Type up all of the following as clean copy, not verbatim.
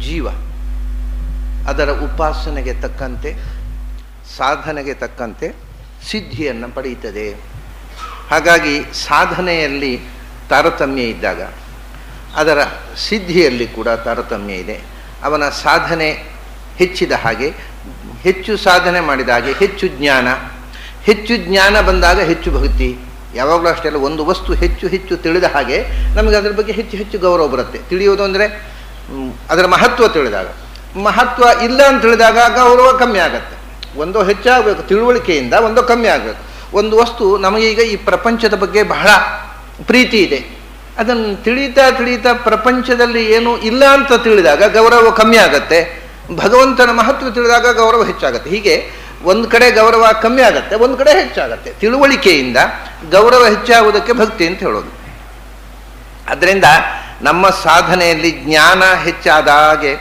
ಜೀವ ಅದರ ಉಪಾಸನೆಗೆ ತಕ್ಕಂತೆ, ಸಾಧನೆಗೆ ತಕ್ಕಂತೆ ಸಿದ್ಧಿಯನ್ನು ಪಡೆಯುತ್ತದೆ. ಹಾಗಾಗಿ ಸಾಧನೆಯಲ್ಲಿ ತಾರತಮ್ಯ ಇದ್ದಾಗ ಅದರ ಸಿದ್ಧಿಯಲ್ಲಿ ಕೂಡ ತಾರತಮ್ಯ ಇದೆ. ಅವನ ಸಾಧನೆ ಹೆಚ್ಚಿದ ಹಾಗೆ, ಹೆಚ್ಚು ಸಾಧನೆ ಮಾಡಿದ ಹಾಗೆ ಹೆಚ್ಚು ಜ್ಞಾನ ಬಂದಾಗ ಹೆಚ್ಚು ಭಕ್ತಿ. ಯಾವಾಗಲೂ ಅಷ್ಟೆಲ್ಲ, ಒಂದು ವಸ್ತು ಹೆಚ್ಚು ಹೆಚ್ಚು ತಿಳಿದ ಹಾಗೆ ನಮಗೆ ಅದರ ಬಗ್ಗೆ ಹೆಚ್ಚು ಹೆಚ್ಚು ಗೌರವ ಬರುತ್ತೆ. ತಿಳಿಯೋದು ಅಂದರೆ ಅದರ ಮಹತ್ವ ತಿಳಿದಾಗ. ಮಹತ್ವ ಇಲ್ಲ ಅಂತ ತಿಳಿದಾಗ ಗೌರವ ಕಮ್ಮಿ ಆಗುತ್ತೆ. ಒಂದೋ ಹೆಚ್ಚಾಗಬೇಕು ತಿಳುವಳಿಕೆಯಿಂದ, ಒಂದೋ ಕಮ್ಮಿ ಆಗಬೇಕು. ಒಂದು ವಸ್ತು ನಮಗೀಗ ಈ ಪ್ರಪಂಚದ ಬಗ್ಗೆ ಬಹಳ ಪ್ರೀತಿ ಇದೆ, ಅದನ್ನು ತಿಳಿತಾ ಪ್ರಪಂಚದಲ್ಲಿ ಏನು ಇಲ್ಲ ಅಂತ ತಿಳಿದಾಗ ಗೌರವ ಕಮ್ಮಿ ಆಗುತ್ತೆ. ಭಗವಂತನ ಮಹತ್ವ ತಿಳಿದಾಗ ಗೌರವ ಹೆಚ್ಚಾಗುತ್ತೆ. ಹೀಗೆ ಒಂದು ಕಡೆ ಗೌರವ ಕಮ್ಮಿ ಆಗುತ್ತೆ, ಒಂದು ಕಡೆ ಹೆಚ್ಚಾಗುತ್ತೆ. ತಿಳುವಳಿಕೆಯಿಂದ ಗೌರವ ಹೆಚ್ಚಾಗುವುದಕ್ಕೆ ಭಕ್ತಿ ಅಂತ ಹೇಳೋದು. ಅದರಿಂದ ನಮ್ಮ ಸಾಧನೆಯಲ್ಲಿ ಜ್ಞಾನ ಹೆಚ್ಚಾದ ಹಾಗೆ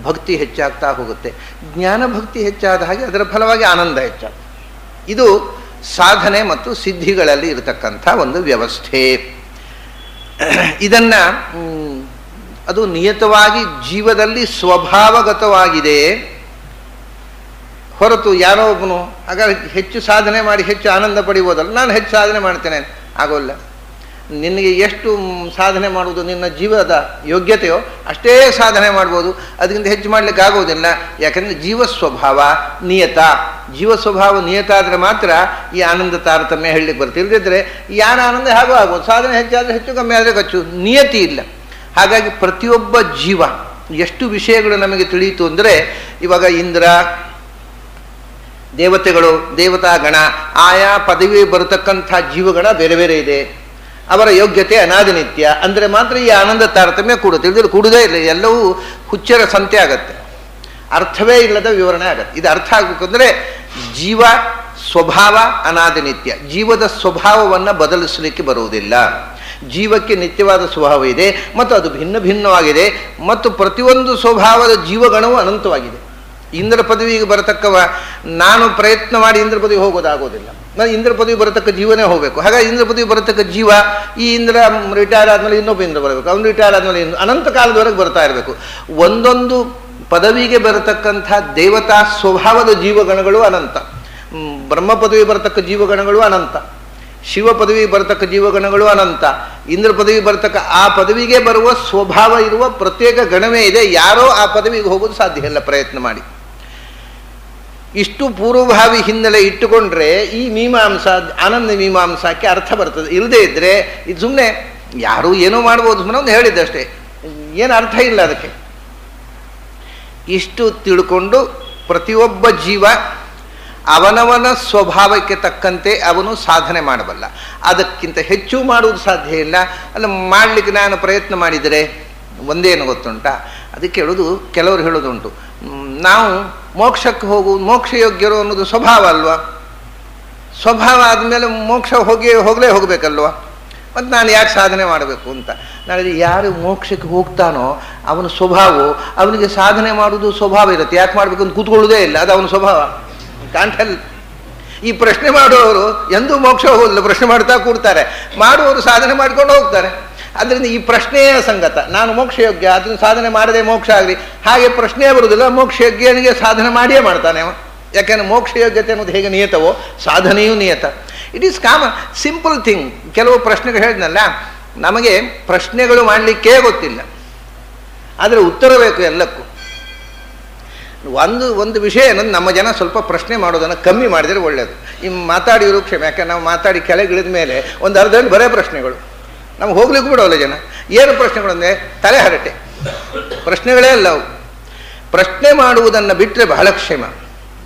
ಭಕ್ತಿ ಹೆಚ್ಚಾಗ್ತಾ ಹೋಗುತ್ತೆ. ಜ್ಞಾನ ಭಕ್ತಿ ಹೆಚ್ಚಾದ ಹಾಗೆ ಅದರ ಫಲವಾಗಿ ಆನಂದ ಹೆಚ್ಚಾಗುತ್ತೆ. ಇದು ಸಾಧನೆ ಮತ್ತು ಸಿದ್ಧಿಗಳಲ್ಲಿ ಇರತಕ್ಕಂಥ ಒಂದು ವ್ಯವಸ್ಥೆ. ಇದನ್ನು ಅದು ನಿಯತವಾಗಿ ಜೀವದಲ್ಲಿ ಸ್ವಭಾವಗತವಾಗಿದೆ ಹೊರತು ಯಾರೋ ಒಬ್ಬನು ಹಾಗಾಗಿ ಹೆಚ್ಚು ಸಾಧನೆ ಮಾಡಿ ಹೆಚ್ಚು ಆನಂದ ಪಡೆಯುವುದಲ್ಲ, ನಾನು ಹೆಚ್ಚು ಸಾಧನೆ ಮಾಡ್ತೇನೆ ಆಗೋಲ್ಲ. ನಿನಗೆ ಎಷ್ಟು ಸಾಧನೆ ಮಾಡುವುದು ನಿನ್ನ ಜೀವದ ಯೋಗ್ಯತೆಯೋ ಅಷ್ಟೇ ಸಾಧನೆ ಮಾಡ್ಬೋದು, ಅದಕ್ಕಿಂತ ಹೆಚ್ಚು ಮಾಡಲಿಕ್ಕೆ ಆಗೋದಿಲ್ಲ. ಯಾಕಂದರೆ ಜೀವ ಸ್ವಭಾವ ನಿಯತ ಆದರೆ ಮಾತ್ರ ಈ ಆನಂದ ತಾರತಮ್ಯ ಹೇಳಲಿಕ್ಕೆ ಬರುತ್ತೆ. ಇಲ್ಲದಿದ್ದರೆ ಯಾರ ಆನಂದ ಹಾಗೂ ಆಗ್ಬೋದು, ಸಾಧನೆ ಹೆಚ್ಚಾದರೆ ಹೆಚ್ಚು, ಕಮ್ಮಿ ಆದರೆ ಖರ್ಚು, ನಿಯತಿ ಇಲ್ಲ. ಹಾಗಾಗಿ ಪ್ರತಿಯೊಬ್ಬ ಜೀವ ಎಷ್ಟು ವಿಷಯಗಳು ನಮಗೆ ತಿಳಿಯಿತು ಅಂದರೆ, ಇವಾಗ ಇಂದ್ರ, ದೇವತೆಗಳು, ದೇವತಾಗಣ, ಆಯಾ ಪದವಿ ಬರತಕ್ಕಂಥ ಜೀವಗಣ ಬೇರೆ ಬೇರೆ ಇದೆ. ಅವರ ಯೋಗ್ಯತೆ ಅನಾದಿನಿತ್ಯ ಅಂದರೆ ಮಾತ್ರ ಈ ಆನಂದ ತಾರತಮ್ಯ ಕೂಡುತ್ತೆ. ಇಲ್ಲದ್ರೆ ಕೂಡುವುದೇ ಇಲ್ಲ. ಎಲ್ಲವೂ ಹುಚ್ಚರ ಸಂತೆ ಆಗತ್ತೆ, ಅರ್ಥವೇ ಇಲ್ಲದ ವಿವರಣೆ ಆಗತ್ತೆ. ಇದು ಅರ್ಥ ಆಗಬೇಕು ಅಂದರೆ ಜೀವ ಸ್ವಭಾವ ಅನಾದಿನಿತ್ಯ. ಜೀವದ ಸ್ವಭಾವವನ್ನು ಬದಲಿಸಲಿಕ್ಕೆ ಬರುವುದಿಲ್ಲ. ಜೀವಕ್ಕೆ ನಿತ್ಯವಾದ ಸ್ವಭಾವ ಇದೆ ಮತ್ತು ಅದು ಭಿನ್ನ ಭಿನ್ನವಾಗಿದೆ ಮತ್ತು ಪ್ರತಿಯೊಂದು ಸ್ವಭಾವದ ಜೀವಗಣವು ಅನಂತವಾಗಿದೆ. ಇಂದ್ರ ಪದವಿಗೆ ಬರತಕ್ಕವ ನಾನು ಪ್ರಯತ್ನ ಮಾಡಿ ಇಂದ್ರ ಪದವಿ ಹೋಗೋದಾಗೋದಿಲ್ಲ. ನಾನು ಇಂದ್ರ ಪದವಿ ಬರತಕ್ಕ ಜೀವನೇ ಹೋಗಬೇಕು. ಹಾಗಾಗಿ ಇಂದ್ರ ಪದವಿ ಬರತಕ್ಕ ಜೀವ, ಈ ಇಂದ್ರ ರಿಟೈರ್ ಆದಮೇಲೆ ಇನ್ನೊಬ್ಬ ಇಂದ್ರ ಬರಬೇಕು, ಅವನು ರಿಟೈರ್ ಆದಮೇಲೆ ಅನಂತ ಕಾಲದವರೆಗೆ ಬರ್ತಾ ಇರಬೇಕು. ಒಂದೊಂದು ಪದವಿಗೆ ಬರತಕ್ಕಂಥ ದೇವತಾ ಸ್ವಭಾವದ ಜೀವಗಣಗಳು ಅನಂತ. ಬ್ರಹ್ಮ ಪದವಿ ಬರತಕ್ಕ ಜೀವಗಣಗಳು ಅನಂತ, ಶಿವ ಪದವಿ ಬರತಕ್ಕ ಜೀವಗಣಗಳು ಅನಂತ, ಇಂದ್ರ ಪದವಿ ಬರತಕ್ಕ ಆ ಪದವಿಗೆ ಬರುವ ಸ್ವಭಾವ ಇರುವ ಪ್ರತ್ಯೇಕ ಗಣವೇ ಇದೆ. ಯಾರೋ ಆ ಪದವಿಗೆ ಹೋಗೋದು ಸಾಧ್ಯ ಇಲ್ಲ ಪ್ರಯತ್ನ ಮಾಡಿ. ಇಷ್ಟು ಪೂರ್ವಭಾವಿ ಹಿನ್ನೆಲೆ ಇಟ್ಟುಕೊಂಡ್ರೆ ಈ ಮೀಮಾಂಸಾ, ಆನಂದ ಮೀಮಾಂಸಾಕ್ಕೆ ಅರ್ಥ ಬರ್ತದೆ. ಇಲ್ಲದೇ ಇದ್ದರೆ ಇದು ಸುಮ್ಮನೆ ಯಾರೂ ಏನೋ ಮಾಡ್ಬೋದು, ಸುಮ್ಮನೆ ಒಂದು ಹೇಳಿದ್ದಷ್ಟೇ, ಏನು ಅರ್ಥ ಇಲ್ಲ ಅದಕ್ಕೆ. ಇಷ್ಟು ತಿಳ್ಕೊಂಡು ಪ್ರತಿಯೊಬ್ಬ ಜೀವ ಅವನವನ ಸ್ವಭಾವಕ್ಕೆ ತಕ್ಕಂತೆ ಅವನು ಸಾಧನೆ ಮಾಡಬಲ್ಲ. ಅದಕ್ಕಿಂತ ಹೆಚ್ಚು ಮಾಡುವುದು ಸಾಧ್ಯ ಇಲ್ಲ. ಅಲ್ಲ, ಮಾಡಲಿಕ್ಕೆ ನಾನು ಪ್ರಯತ್ನ ಮಾಡಿದರೆ ಒಂದೇನು ಗೊತ್ತುಂಟ, ಅದಕ್ಕೆ ಹೇಳೋದು, ಕೆಲವರು ಹೇಳೋದುಂಟು, ನಾವು ಮೋಕ್ಷಕ್ಕೆ ಮೋಕ್ಷಯೋಗ್ಯರು ಅನ್ನೋದು ಸ್ವಭಾವ ಅಲ್ವಾ, ಸ್ವಭಾವ ಆದಮೇಲೆ ಮೋಕ್ಷ ಹೋಗಬೇಕಲ್ವ, ಮತ್ತು ನಾನು ಯಾಕೆ ಸಾಧನೆ ಮಾಡಬೇಕು ಅಂತ. ನಾಳೆ ಯಾರು ಮೋಕ್ಷಕ್ಕೆ ಹೋಗ್ತಾನೋ ಅವನ ಸ್ವಭಾವ, ಅವನಿಗೆ ಸಾಧನೆ ಮಾಡುವುದು ಸ್ವಭಾವ ಇರುತ್ತೆ. ಯಾಕೆ ಮಾಡಬೇಕು ಅಂತ ಕೂತ್ಕೊಳ್ಳೋದೇ ಇಲ್ಲ, ಅದು ಅವನ ಸ್ವಭಾವ. ಕಾಂಟಲ್ ಈ ಪ್ರಶ್ನೆ ಮಾಡುವವರು ಎಂದೂ ಮೋಕ್ಷ ಹೋಗಲ್ಲ, ಪ್ರಶ್ನೆ ಮಾಡ್ತಾ ಕೂಡ್ತಾರೆ. ಮಾಡುವವರು ಸಾಧನೆ ಮಾಡಿಕೊಂಡು ಹೋಗ್ತಾರೆ. ಅದರಿಂದ ಈ ಪ್ರಶ್ನೆಯೇ ಸಂಗತ. ನಾನು ಮೋಕ್ಷಯೋಗ್ಯ, ಅದನ್ನು ಸಾಧನೆ ಮಾಡದೆ ಮೋಕ್ಷ ಆಗಲಿ, ಹಾಗೆ ಪ್ರಶ್ನೆಯೇ ಬರುವುದಿಲ್ಲ. ಮೋಕ್ಷಯೋಗ್ಯನಿಗೆ ಸಾಧನೆ ಮಾಡಿಯೇ ಮಾಡ್ತಾನೆ ಅವ. ಯಾಕೆಂದರೆ ಮೋಕ್ಷಯೋಗ್ಯತೆ ಅನ್ನೋದು ಹೇಗೆ ನಿಯತವೋ ಸಾಧನೆಯೂ ನಿಯತ. It is common, simple thing. ಕೆಲವು ಪ್ರಶ್ನೆಗಳು ಹೇಳಿದ್ನಲ್ಲ, ನಮಗೆ ಪ್ರಶ್ನೆಗಳು ಮಾಡಲಿಕ್ಕೇ ಗೊತ್ತಿಲ್ಲ, ಆದರೆ ಉತ್ತರ ಬೇಕು ಎಲ್ಲಕ್ಕೂ. ಒಂದು ವಿಷಯ ಏನಂದ್ರೆ, ನಮ್ಮ ಜನ ಸ್ವಲ್ಪ ಪ್ರಶ್ನೆ ಮಾಡೋದನ್ನು ಕಮ್ಮಿ ಮಾಡಿದರೆ ಒಳ್ಳೆಯದು. ಈ ಮಾತಾಡಿರೋ ಕ್ಷಮೆ, ಯಾಕೆ ನಾವು ಮಾತಾಡಿ ಕೆಳಗಿಳಿದ ಮೇಲೆ ಒಂದು ಅರ್ಧ ಗಂಟೆ ಬರೇ ಪ್ರಶ್ನೆಗಳು, ನಮ್ಗೆ ಹೋಗ್ಲಿಕ್ಕೂ ಬಿಡೋಲ್ಲ ಜನ. ಏನು ಪ್ರಶ್ನೆಗಳು ಅಂದರೆ ತಲೆ ಹರಟೆ ಪ್ರಶ್ನೆಗಳೇ ಅಲ್ಲ ಅವು. ಪ್ರಶ್ನೆ ಮಾಡುವುದನ್ನು ಬಿಟ್ಟರೆ ಬಹಳ ಕ್ಷೇಮ.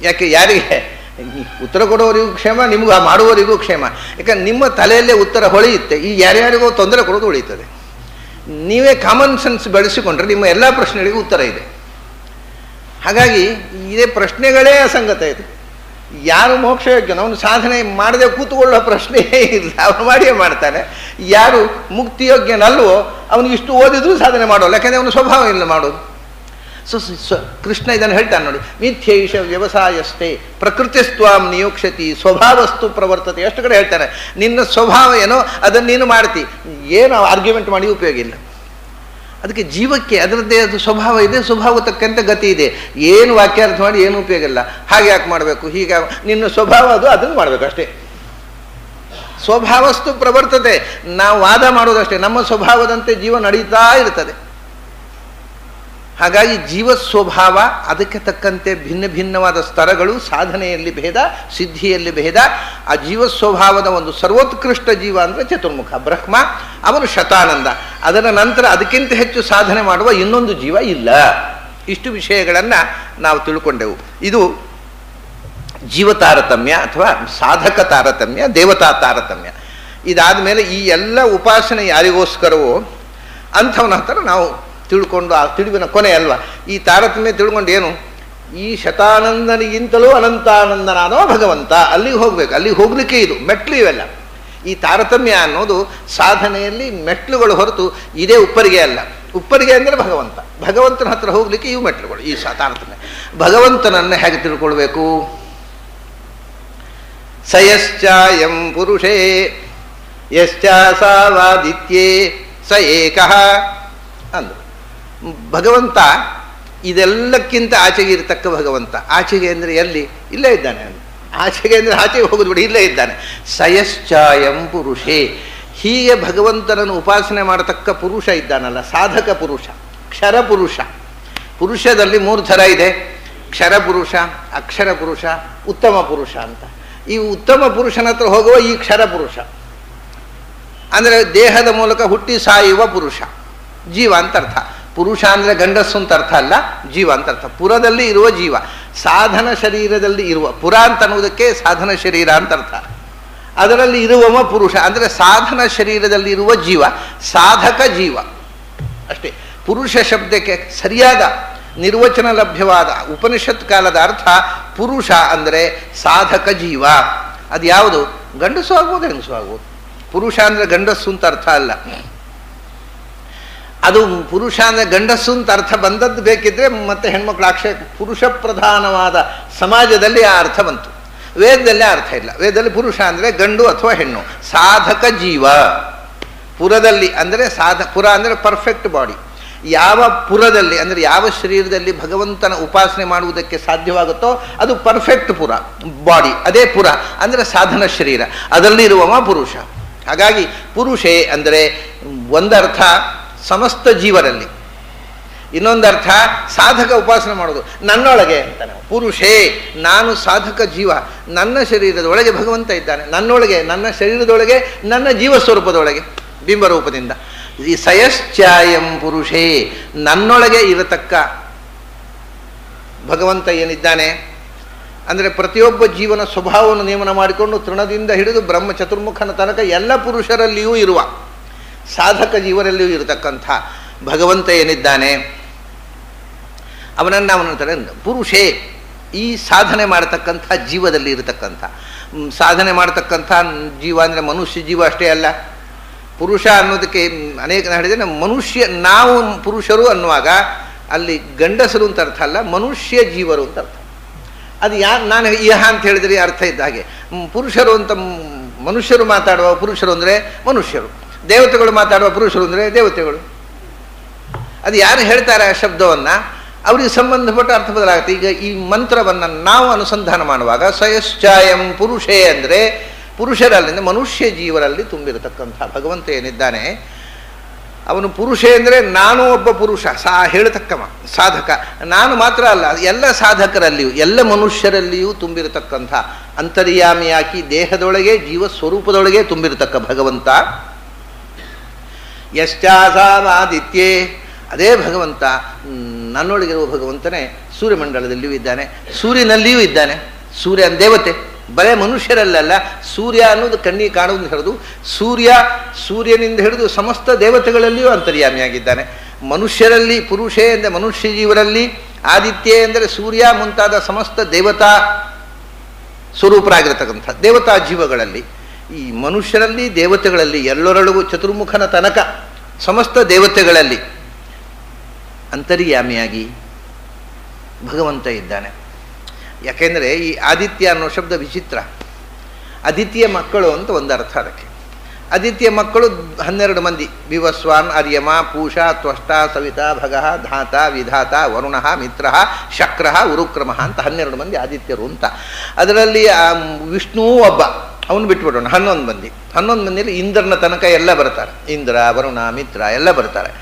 ಯಾಕೆ, ಯಾರಿಗೆ ಉತ್ತರ ಕೊಡೋರಿಗೂ ಕ್ಷೇಮ, ನಿಮ್ಗೆ ಮಾಡುವವರಿಗೂ ಕ್ಷೇಮ. ಯಾಕಂದ್ರೆ ನಿಮ್ಮ ತಲೆಯಲ್ಲೇ ಉತ್ತರ ಹೊಳೆಯುತ್ತೆ. ಈ ಯಾರ್ಯಾರಿಗೂ ತೊಂದರೆ ಕೊಡೋದು ಉಳಿಯುತ್ತದೆ. ನೀವೇ ಕಾಮನ್ ಸೆನ್ಸ್ ಬೆಳೆಸಿಕೊಂಡ್ರೆ ನಿಮ್ಮ ಎಲ್ಲ ಪ್ರಶ್ನೆಗಳಿಗೂ ಉತ್ತರ ಇದೆ. ಹಾಗಾಗಿ ಇದೇ ಪ್ರಶ್ನೆಗಳೇ ಅಸಂಗತ ಇದು. ಯಾರು ಮೋಕ್ಷಯೋಗ್ಯನೋ ಅವನು ಸಾಧನೆ ಮಾಡದೆ ಕೂತ್ಕೊಳ್ಳೋ ಪ್ರಶ್ನೆಯೇ ಇಲ್ಲ, ಅವನು ಮಾಡಿಯೇ ಮಾಡ್ತಾನೆ. ಯಾರು ಮುಕ್ತಿಯೋಗ್ಯನಲ್ವೋ ಅವನಿಗೆ ಇಷ್ಟು ಓದಿದ್ರೂ ಸಾಧನೆ ಮಾಡೋಲ್ಲ, ಯಾಕೆಂದರೆ ಅವನು ಸ್ವಭಾವ ಇಲ್ಲ ಮಾಡೋದು. ಕೃಷ್ಣ ಇದನ್ನು ಹೇಳ್ತಾನೆ ನೋಡಿ, ಮಿಥ್ಯೈಷ ವ್ಯವಸಾಯಸ್ಥೆ ಪ್ರಕೃತಿಸ್ತ್ವಾಂ ನಿಯೋಕ್ಷತಿ ಸ್ವಭಾವಸ್ತು ಪ್ರವರ್ತತೆ. ಎಷ್ಟು ಕಡೆ ಹೇಳ್ತಾನೆ, ನಿನ್ನ ಸ್ವಭಾವ ಏನೋ ಅದನ್ನು ನೀನು ಮಾಡ್ತಿ, ಏನು ಆರ್ಗ್ಯುಮೆಂಟ್ ಮಾಡಿ ಉಪಯೋಗ ಇಲ್ಲ. ಅದಕ್ಕೆ ಜೀವಕ್ಕೆ ಅದರದ್ದೇ ಅದು ಸ್ವಭಾವ ಇದೆ, ಸ್ವಭಾವ ತಕ್ಕಂತೆ ಗತಿ ಇದೆ. ಏನು ವಾಕ್ಯಾರ್ಥ ಮಾಡಿ ಏನು ಉಪಯೋಗ ಇಲ್ಲ. ಹಾಗೆ ಯಾಕೆ ಮಾಡಬೇಕು, ಹೀಗೆ ನಿನ್ನ ಸ್ವಭಾವ ಅದು ಅದನ್ನು ಮಾಡಬೇಕು ಅಷ್ಟೇ. ಸ್ವಭಾವಸ್ತು ಪ್ರವರ್ತತೆ. ನಾವು ವಾದ ಮಾಡೋದಷ್ಟೇ, ನಮ್ಮ ಸ್ವಭಾವದಂತೆ ಜೀವ ನಡೀತಾ ಇರ್ತದೆ. ಹಾಗಾಗಿ ಜೀವ ಸ್ವಭಾವ ಅದಕ್ಕೆ ತಕ್ಕಂತೆ ಭಿನ್ನ ಭಿನ್ನವಾದ ಸ್ತರಗಳು, ಸಾಧನೆಯಲ್ಲಿ ಭೇದ, ಸಿದ್ಧಿಯಲ್ಲಿ ಭೇದ. ಆ ಜೀವ ಸ್ವಭಾವದ ಒಂದು ಸರ್ವೋತ್ಕೃಷ್ಟ ಜೀವ ಅಂದರೆ ಚತುರ್ಮುಖ ಬ್ರಹ್ಮ, ಅವನು ಶತಾನಂದ. ಅದರ ನಂತರ ಅದಕ್ಕಿಂತ ಹೆಚ್ಚು ಸಾಧನೆ ಮಾಡುವ ಇನ್ನೊಂದು ಜೀವ ಇಲ್ಲ. ಇಷ್ಟು ವಿಷಯಗಳನ್ನು ನಾವು ತಿಳ್ಕೊಂಡೆವು. ಇದು ಜೀವ ತಾರತಮ್ಯ ಅಥವಾ ಸಾಧಕ ತಾರತಮ್ಯ, ದೇವತಾ ತಾರತಮ್ಯ. ಇದಾದ ಮೇಲೆ ಈ ಎಲ್ಲ ಉಪಾಸನೆ ಯಾರಿಗೋಸ್ಕರವೋ ಅಂಥವನ ಹತ್ರ ನಾವು ತಿಳ್ಕೊಂಡು, ಆ ತಿಳಿವಿನ ಕೊನೆ ಅಲ್ವಾ ಈ ತಾರತಮ್ಯ ತಿಳ್ಕೊಂಡು ಏನು, ಈ ಶತಾನಂದನಿಗಿಂತಲೂ ಅನಂತಾನಂದನಾದವ ಭಗವಂತ, ಅಲ್ಲಿಗೆ ಹೋಗ್ಬೇಕು. ಅಲ್ಲಿಗೆ ಹೋಗ್ಲಿಕ್ಕೆ ಇದು ಮೆಟ್ಲು. ಇವೆಲ್ಲ ಈ ತಾರತಮ್ಯ ಅನ್ನೋದು ಸಾಧನೆಯಲ್ಲಿ ಮೆಟ್ಲುಗಳು ಹೊರತು ಇದೇ ಉಪ್ಪರಿಗೆ ಅಲ್ಲ. ಉಪ್ಪರಿಗೆ ಅಂದರೆ ಭಗವಂತ, ಭಗವಂತನ ಹತ್ರ ಹೋಗ್ಲಿಕ್ಕೆ ಇವು ಮೆಟ್ಲುಗಳು. ಈ ತಾರತಮ್ಯ ಭಗವಂತನನ್ನು ಹೇಗೆ ತಿಳ್ಕೊಳ್ಬೇಕು? ಸಯಶ್ಚಾಯಂ ಪುರುಷೇ ಯಶ್ಚಾಸಾವಾದಿತ್ಯೇ ಸ ಏಕಃ ಅಂದರು. ಭಗವಂತ ಇದೆಲ್ಲಕ್ಕಿಂತ ಆಚೆಗೆ ಇರತಕ್ಕ ಭಗವಂತ. ಆಚೆಗೆ ಅಂದರೆ ಎಲ್ಲಿ? ಇಲ್ಲೇ ಇದ್ದಾನೆ. ಆಚೆಗೆ ಅಂದರೆ ಆಚೆಗೆ ಹೋಗೋದು ಬಿಡಿ, ಇಲ್ಲೇ ಇದ್ದಾನೆ. ಸಯಶ್ಚಾಯಂ ಪುರುಷೇ, ಹೀಗೆ ಭಗವಂತನನ್ನು ಉಪಾಸನೆ ಮಾಡತಕ್ಕ ಪುರುಷ ಇದ್ದಾನಲ್ಲ, ಸಾಧಕ ಪುರುಷ, ಕ್ಷರ ಪುರುಷ. ಪುರುಷದಲ್ಲಿ 3 ಥರ ಇದೆ: ಕ್ಷರ ಪುರುಷ, ಅಕ್ಷರ ಪುರುಷ, ಉತ್ತಮ ಪುರುಷ ಅಂತ. ಈ ಉತ್ತಮ ಪುರುಷನ ಹತ್ರ ಹೋಗುವ ಈ ಕ್ಷರ ಪುರುಷ ಅಂದರೆ ದೇಹದ ಮೂಲಕ ಹುಟ್ಟಿ ಸಾಯುವ ಪುರುಷ, ಜೀವ ಅಂತ ಅರ್ಥ. ಪುರುಷ ಅಂದರೆ ಗಂಡಸ್ಸು ಅಂತ ಅರ್ಥ ಅಲ್ಲ, ಜೀವ ಅಂತ ಅರ್ಥ. ಪುರದಲ್ಲಿ ಇರುವ ಜೀವ, ಸಾಧನ ಶರೀರದಲ್ಲಿ ಇರುವ. ಪುರ ಅಂತ ಅನ್ನೋದಕ್ಕೆ ಸಾಧನ ಶರೀರ ಅಂತ ಅರ್ಥ. ಅದರಲ್ಲಿ ಇರುವವ ಪುರುಷ ಅಂದರೆ ಸಾಧನ ಶರೀರದಲ್ಲಿ ಇರುವ ಜೀವ, ಸಾಧಕ ಜೀವ ಅಷ್ಟೇ. ಪುರುಷ ಶಬ್ದಕ್ಕೆ ಸರಿಯಾದ ನಿರ್ವಚನ ಲಭ್ಯವಾದ ಉಪನಿಷತ್ ಕಾಲದ ಅರ್ಥ ಪುರುಷ ಅಂದರೆ ಸಾಧಕ ಜೀವ. ಅದು ಯಾವುದು? ಗಂಡಸು ಆಗ್ಬೋದು, ಹೆಂಗಸು ಆಗ್ಬೋದು. ಪುರುಷ ಅಂದರೆ ಗಂಡಸ್ಸು ಅಂತ ಅರ್ಥ ಅಲ್ಲ. ಅದು ಪುರುಷ ಅಂದರೆ ಗಂಡಸ್ಸು ಅಂತ ಅರ್ಥ ಬಂದದ್ದು ಬೇಕಿದ್ರೆ ಮತ್ತೆ ಹೆಣ್ಮಕ್ಳು ಆಕ್ಷೇಪ. ಪುರುಷ ಪ್ರಧಾನವಾದ ಸಮಾಜದಲ್ಲಿ ಆ ಅರ್ಥ ಬಂತು, ವೇದದಲ್ಲಿ ಆ ಅರ್ಥ ಇಲ್ಲ. ವೇದದಲ್ಲಿ ಪುರುಷ ಅಂದರೆ ಗಂಡು ಅಥವಾ ಹೆಣ್ಣು, ಸಾಧಕ ಜೀವ. ಪುರದಲ್ಲಿ ಅಂದರೆ ಪುರ ಅಂದರೆ ಪರ್ಫೆಕ್ಟ್ ಬಾಡಿ. ಯಾವ ಪುರದಲ್ಲಿ ಅಂದರೆ ಯಾವ ಶರೀರದಲ್ಲಿ ಭಗವಂತನ ಉಪಾಸನೆ ಮಾಡುವುದಕ್ಕೆ ಸಾಧ್ಯವಾಗುತ್ತೋ ಅದು ಪರ್ಫೆಕ್ಟ್ ಪುರ ಬಾಡಿ, ಅದೇ ಪುರ ಅಂದರೆ ಸಾಧನ ಶರೀರ, ಅದರಲ್ಲಿರುವವ ಪುರುಷ. ಹಾಗಾಗಿ ಪುರುಷೇ ಅಂದರೆ ಒಂದರ್ಥ ಸಮಸ್ತ ಜೀವರಲ್ಲಿ, ಇನ್ನೊಂದರ್ಥ ಸಾಧಕ ಉಪಾಸನೆ ಮಾಡೋದು ನನ್ನೊಳಗೆ ಅಂತಾನೆ. ಪುರುಷೇ, ನಾನು ಸಾಧಕ ಜೀವ, ನನ್ನ ಶರೀರದ ಒಳಗೆ ಭಗವಂತ ಇದ್ದಾನೆ, ನನ್ನೊಳಗೆ, ನನ್ನ ಶರೀರದೊಳಗೆ, ನನ್ನ ಜೀವ ಸ್ವರೂಪದೊಳಗೆ ಬಿಂಬರೂಪದಿಂದ. ಈ ಸಯಶ್ಚಾಯಂ ಪುರುಷೇ, ನನ್ನೊಳಗೆ ಇರತಕ್ಕ ಭಗವಂತ ಏನಿದ್ದಾನೆ ಅಂದರೆ ಪ್ರತಿಯೊಬ್ಬ ಜೀವನ ಸ್ವಭಾವವನ್ನು ನೇಮನ ಮಾಡಿಕೊಂಡು ತೃಣದಿಂದ ಹಿಡಿದು ಬ್ರಹ್ಮ ಚತುರ್ಮುಖನ ತನಕ ಎಲ್ಲ ಪುರುಷರಲ್ಲಿಯೂ ಇರುವ ಸಾಧಕ ಜೀವನಲ್ಲಿಯೂ ಇರತಕ್ಕಂಥ ಭಗವಂತ ಏನಿದ್ದಾನೆ ಅವನಂತಾರೆ ಪುರುಷೇ. ಈ ಸಾಧನೆ ಮಾಡತಕ್ಕಂಥ ಜೀವದಲ್ಲಿ ಇರತಕ್ಕಂಥ, ಸಾಧನೆ ಮಾಡತಕ್ಕಂಥ ಜೀವ ಅಂದರೆ ಮನುಷ್ಯ ಜೀವ ಅಷ್ಟೇ ಅಲ್ಲ. ಪುರುಷ ಅನ್ನೋದಕ್ಕೆ ಅನೇಕ ಹೇಳಿದರೆ ಮನುಷ್ಯ, ನಾವು ಪುರುಷರು ಅನ್ನುವಾಗ ಅಲ್ಲಿ ಗಂಡಸರು ಅಂತ ಅರ್ಥ ಅಲ್ಲ, ಮನುಷ್ಯ ಜೀವರು ಅಂತ ಅರ್ಥ. ಅದು ನಾನು ಯಹ ಅಂತ ಹೇಳಿದರೆ ಅರ್ಥ ಇದ್ದ ಹಾಗೆ. ಪುರುಷರು ಅಂತ ಮನುಷ್ಯರು ಮಾತಾಡುವ ಪುರುಷರು ಅಂದರೆ ಮನುಷ್ಯರು, ದೇವತೆಗಳು ಮಾತಾಡುವ ಪುರುಷರು ಅಂದರೆ ದೇವತೆಗಳು. ಅದು ಯಾರು ಹೇಳ್ತಾರೆ ಆ ಶಬ್ದವನ್ನು ಅವರಿಗೆ ಸಂಬಂಧಪಟ್ಟ ಅರ್ಥ ಬದಲಾಗುತ್ತೆ. ಈಗ ಈ ಮಂತ್ರವನ್ನು ನಾವು ಅನುಸಂಧಾನ ಮಾಡುವಾಗ ಸಯಶ್ಚಾಯಂ ಪುರುಷೇ ಅಂದರೆ ಪುರುಷರಲ್ಲಿಂದ ಮನುಷ್ಯ ಜೀವರಲ್ಲಿ ತುಂಬಿರತಕ್ಕಂಥ ಭಗವಂತ ಏನಿದ್ದಾನೆ ಅವನು ಪುರುಷೇ ಅಂದರೆ ನಾನು ಒಬ್ಬ ಪುರುಷ, ಹೇಳತಕ್ಕವ ಸಾಧಕ. ನಾನು ಮಾತ್ರ ಅಲ್ಲ, ಎಲ್ಲ ಸಾಧಕರಲ್ಲಿಯೂ ಎಲ್ಲ ಮನುಷ್ಯರಲ್ಲಿಯೂ ತುಂಬಿರತಕ್ಕಂಥ ಅಂತರ್ಯಾಮಿಯಾಗಿ ದೇಹದೊಳಗೆ ಜೀವ ಸ್ವರೂಪದೊಳಗೆ ತುಂಬಿರತಕ್ಕ ಭಗವಂತ. ಯಶ್ಚಾಸಾವಾದಿತ್ಯೇ, ಅದೇ ಭಗವಂತ ನನ್ನೊಳಗಿರುವ ಭಗವಂತನೇ ಸೂರ್ಯಮಂಡಲದಲ್ಲಿಯೂ ಇದ್ದಾನೆ, ಸೂರ್ಯನಲ್ಲಿಯೂ ಇದ್ದಾನೆ. ಸೂರ್ಯ ದೇವತೆ, ಬರೇ ಮನುಷ್ಯರಲ್ಲ. ಸೂರ್ಯ ಅನ್ನೋದು ಕಣ್ಣಿಗೆ ಕಾಣುವುದು ಹಿಡಿದು ಸೂರ್ಯನಿಂದ ಹಿಡಿದು ಸಮಸ್ತ ದೇವತೆಗಳಲ್ಲಿಯೂ ಅಂತರ್ಯಾಮಿಯಾಗಿದ್ದಾನೆ. ಮನುಷ್ಯರಲ್ಲಿ ಪುರುಷೇ ಎಂದರೆ ಮನುಷ್ಯ ಜೀವರಲ್ಲಿ, ಆದಿತ್ಯ ಎಂದರೆ ಸೂರ್ಯ ಮುಂತಾದ ಸಮಸ್ತ ದೇವತಾ ಸ್ವರೂಪರಾಗಿರತಕ್ಕಂಥ ದೇವತಾ ಜೀವಗಳಲ್ಲಿ, ಈ ಮನುಷ್ಯರಲ್ಲಿ ದೇವತೆಗಳಲ್ಲಿ ಎಲ್ಲರೊಳಗೂ ಚತುರ್ಮುಖನ ತನಕ ಸಮಸ್ತ ದೇವತೆಗಳಲ್ಲಿ ಅಂತರ್ಯಾಮಿಯಾಗಿ ಭಗವಂತ ಇದ್ದಾನೆ. ಯಾಕೆಂದರೆ ಈ ಆದಿತ್ಯ ಅನ್ನೋ ಶಬ್ದ ವಿಚಿತ್ರ. ಆದಿತ್ಯ ಮಕ್ಕಳು ಅಂತ ಒಂದು ಅರ್ಥ ಅದಕ್ಕೆ. ಆದಿತ್ಯ ಮಕ್ಕಳು 12 ಮಂದಿ. ವಿವಸ್ವಾನ್, ಅರ್ಯಮ, ಪೂಷ, ತ್ವಷ್ಟ, ಸವಿತ, ಭಗ, ಧಾತ, ವಿಧಾತ, ವರುಣ, ಮಿತ್ರ, ಶಕ್ರ, ಉರುಕ್ರಮ ಅಂತ 12 ಮಂದಿ ಆದಿತ್ಯರು ಅಂತ. ಅದರಲ್ಲಿ ವಿಷ್ಣು ಒಬ್ಬ, ಅವನು ಬಿಟ್ಬಿಡೋಣ. 11 ಮಂದಿ. 11 ಮಂದಿಯಲ್ಲಿ ಇಂದ್ರನ ತನಕ ಎಲ್ಲ ಬರ್ತಾರೆ. ಇಂದ್ರ, ವರುಣ, ಮಿತ್ರ ಎಲ್ಲ ಬರ್ತಾರೆ.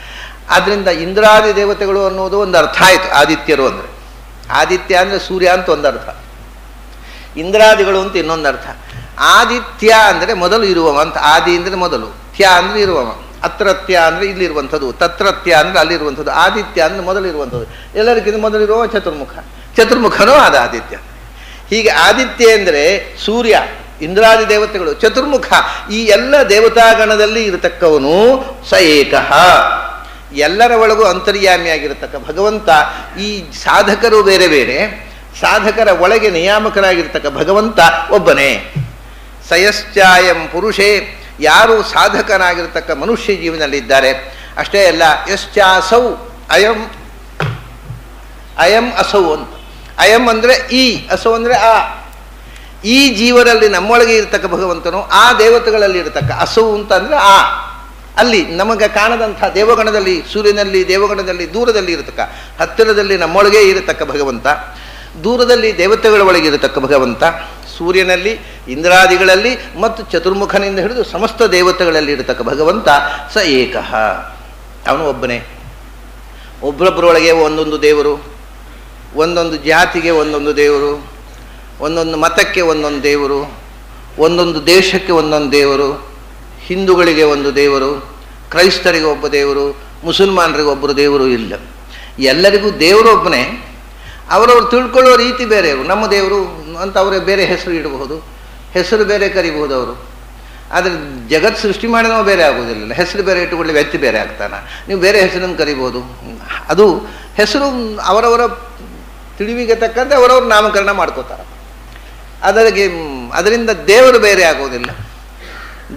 ಆದ್ದರಿಂದ ಇಂದ್ರಾದಿ ದೇವತೆಗಳು ಅನ್ನೋದು ಒಂದು ಅರ್ಥ ಆಯಿತು. ಆದಿತ್ಯರು ಅಂದರೆ ಆದಿತ್ಯ ಅಂದರೆ ಸೂರ್ಯ ಅಂತ ಒಂದು ಅರ್ಥ, ಇಂದ್ರಾದಿಗಳು ಅಂತ ಇನ್ನೊಂದು ಅರ್ಥ. ಆದಿತ್ಯ ಅಂದರೆ ಮೊದಲು ಇರುವವ ಅಂತ. ಆದಿ ಅಂದರೆ ಮೊದಲು, ತ್ಯ ಅಂದರೆ ಇರುವವ, ಅತ್ರತ್ಯ ಅಂದರೆ ಇಲ್ಲಿರುವಂಥದ್ದು, ತತ್ರತ್ಯ ಅಂದರೆ ಅಲ್ಲಿರುವಂಥದ್ದು. ಆದಿತ್ಯ ಅಂದರೆ ಮೊದಲು ಇರುವಂಥದ್ದು, ಎಲ್ಲರಿಗಿಂತ ಮೊದಲಿರುವ ಚತುರ್ಮುಖ, ಚತುರ್ಮುಖನೂ ಆದ ಆದಿತ್ಯ. ಹೀಗೆ ಆದಿತ್ಯ ಅಂದರೆ ಸೂರ್ಯ, ಇಂದ್ರಾದಿ ದೇವತೆಗಳು, ಚತುರ್ಮುಖ, ಈ ಎಲ್ಲ ದೇವತಾಗಣದಲ್ಲಿ ಇರತಕ್ಕವನು ಸ ಏಕಃ, ಎಲ್ಲರ ಒಳಗೂ ಅಂತರ್ಯಾಮಿಯಾಗಿರತಕ್ಕ ಭಗವಂತ. ಈ ಸಾಧಕರು ಬೇರೆ ಬೇರೆ, ಸಾಧಕರ ಒಳಗೆ ನಿಯಾಮಕರಾಗಿರ್ತಕ್ಕ ಭಗವಂತ ಒಬ್ಬನೇ. ಸಯಶ್ಚಾಯಂ ಪುರುಷೇ, ಯಾರು ಸಾಧಕನಾಗಿರ್ತಕ್ಕ ಮನುಷ್ಯ ಜೀವನದಲ್ಲಿದ್ದಾರೆ. ಅಷ್ಟೇ ಅಲ್ಲ, ಯಶ್ಚಾಸೌ ಅಯಂ, ಅಯಂ ಅಸೌ ಅಂತ. ಅಯಂ ಅಂದರೆ ಈ, ಅಸೌ ಅಂದರೆ ಆ. ಈ ಜೀವರಲ್ಲಿ ನಮ್ಮೊಳಗೆ ಇರತಕ್ಕ ಭಗವಂತನು ಆ ದೇವತೆಗಳಲ್ಲಿ ಇರತಕ್ಕ. ಅಸೌ ಅಂತ ಅಂದರೆ ಆ, ಅಲ್ಲಿ ನಮಗೆ ಕಾಣದಂಥ ದೇವಗಣದಲ್ಲಿ, ಸೂರ್ಯನಲ್ಲಿ, ದೇವಗಣದಲ್ಲಿ, ದೂರದಲ್ಲಿ ಇರತಕ್ಕ, ಹತ್ತಿರದಲ್ಲಿ ನಮ್ಮೊಳಗೆ ಇರತಕ್ಕ ಭಗವಂತ, ದೂರದಲ್ಲಿ ದೇವತೆಗಳ ಒಳಗೆ ಇರತಕ್ಕ ಭಗವಂತ, ಸೂರ್ಯನಲ್ಲಿ, ಇಂದ್ರಾದಿಗಳಲ್ಲಿ ಮತ್ತು ಚತುರ್ಮುಖನಿಂದ ಹಿಡಿದು ಸಮಸ್ತ ದೇವತೆಗಳಲ್ಲಿ ಇರತಕ್ಕ ಭಗವಂತ ಸ ಏಕಃ, ಅವನು ಒಬ್ಬನೇ. ಒಬ್ಬರೊಬ್ಬರೊಳಗೆ ಒಂದೊಂದು ದೇವರು, ಒಂದೊಂದು ಜಾತಿಗೆ ಒಂದೊಂದು ದೇವರು, ಒಂದೊಂದು ಮತಕ್ಕೆ ಒಂದೊಂದು ದೇವರು, ಒಂದೊಂದು ದೇಶಕ್ಕೆ ಒಂದೊಂದು ದೇವರು. ಹಿಂದೂಗಳಿಗೆ ಒಂದು ದೇವರು, ಕ್ರೈಸ್ತರಿಗೆ ಒಬ್ಬ ದೇವರು, ಮುಸಲ್ಮಾನರಿಗೆ ಒಬ್ಬರು ದೇವರು ಇಲ್ಲ. ಎಲ್ಲರಿಗೂ ದೇವರು ಒಬ್ಬನೇ. ಅವರವರು ತಿಳ್ಕೊಳ್ಳೋ ರೀತಿ ಬೇರೆಯವರು. ನಮ್ಮ ದೇವರು ಅಂತ ಅವರೇ ಬೇರೆ ಹೆಸರು ಇಡಬಹುದು, ಹೆಸರು ಬೇರೆ ಕರಿಬಹುದು ಅವರು. ಆದರೆ ಜಗತ್ತು ಸೃಷ್ಟಿ ಮಾಡಿದವ ಬೇರೆ ಆಗೋದಿಲ್ಲ. ಹೆಸರು ಬೇರೆ ಇಟ್ಟುಕೊಳ್ಳಿ, ವ್ಯಕ್ತಿ ಬೇರೆ ಆಗ್ತಾನೆ. ನೀವು ಬೇರೆ ಹೆಸರನ್ನು ಕರಿಬೋದು. ಅದು ಹೆಸರು ಅವರವರ ತಿಳಿವಿಗೆ ತಕ್ಕಂತೆ ಅವರವರು ನಾಮಕರಣ ಮಾಡ್ಕೋತಾರೆ. ಅದರಿಂದ ದೇವರು ಬೇರೆ ಆಗೋದಿಲ್ಲ.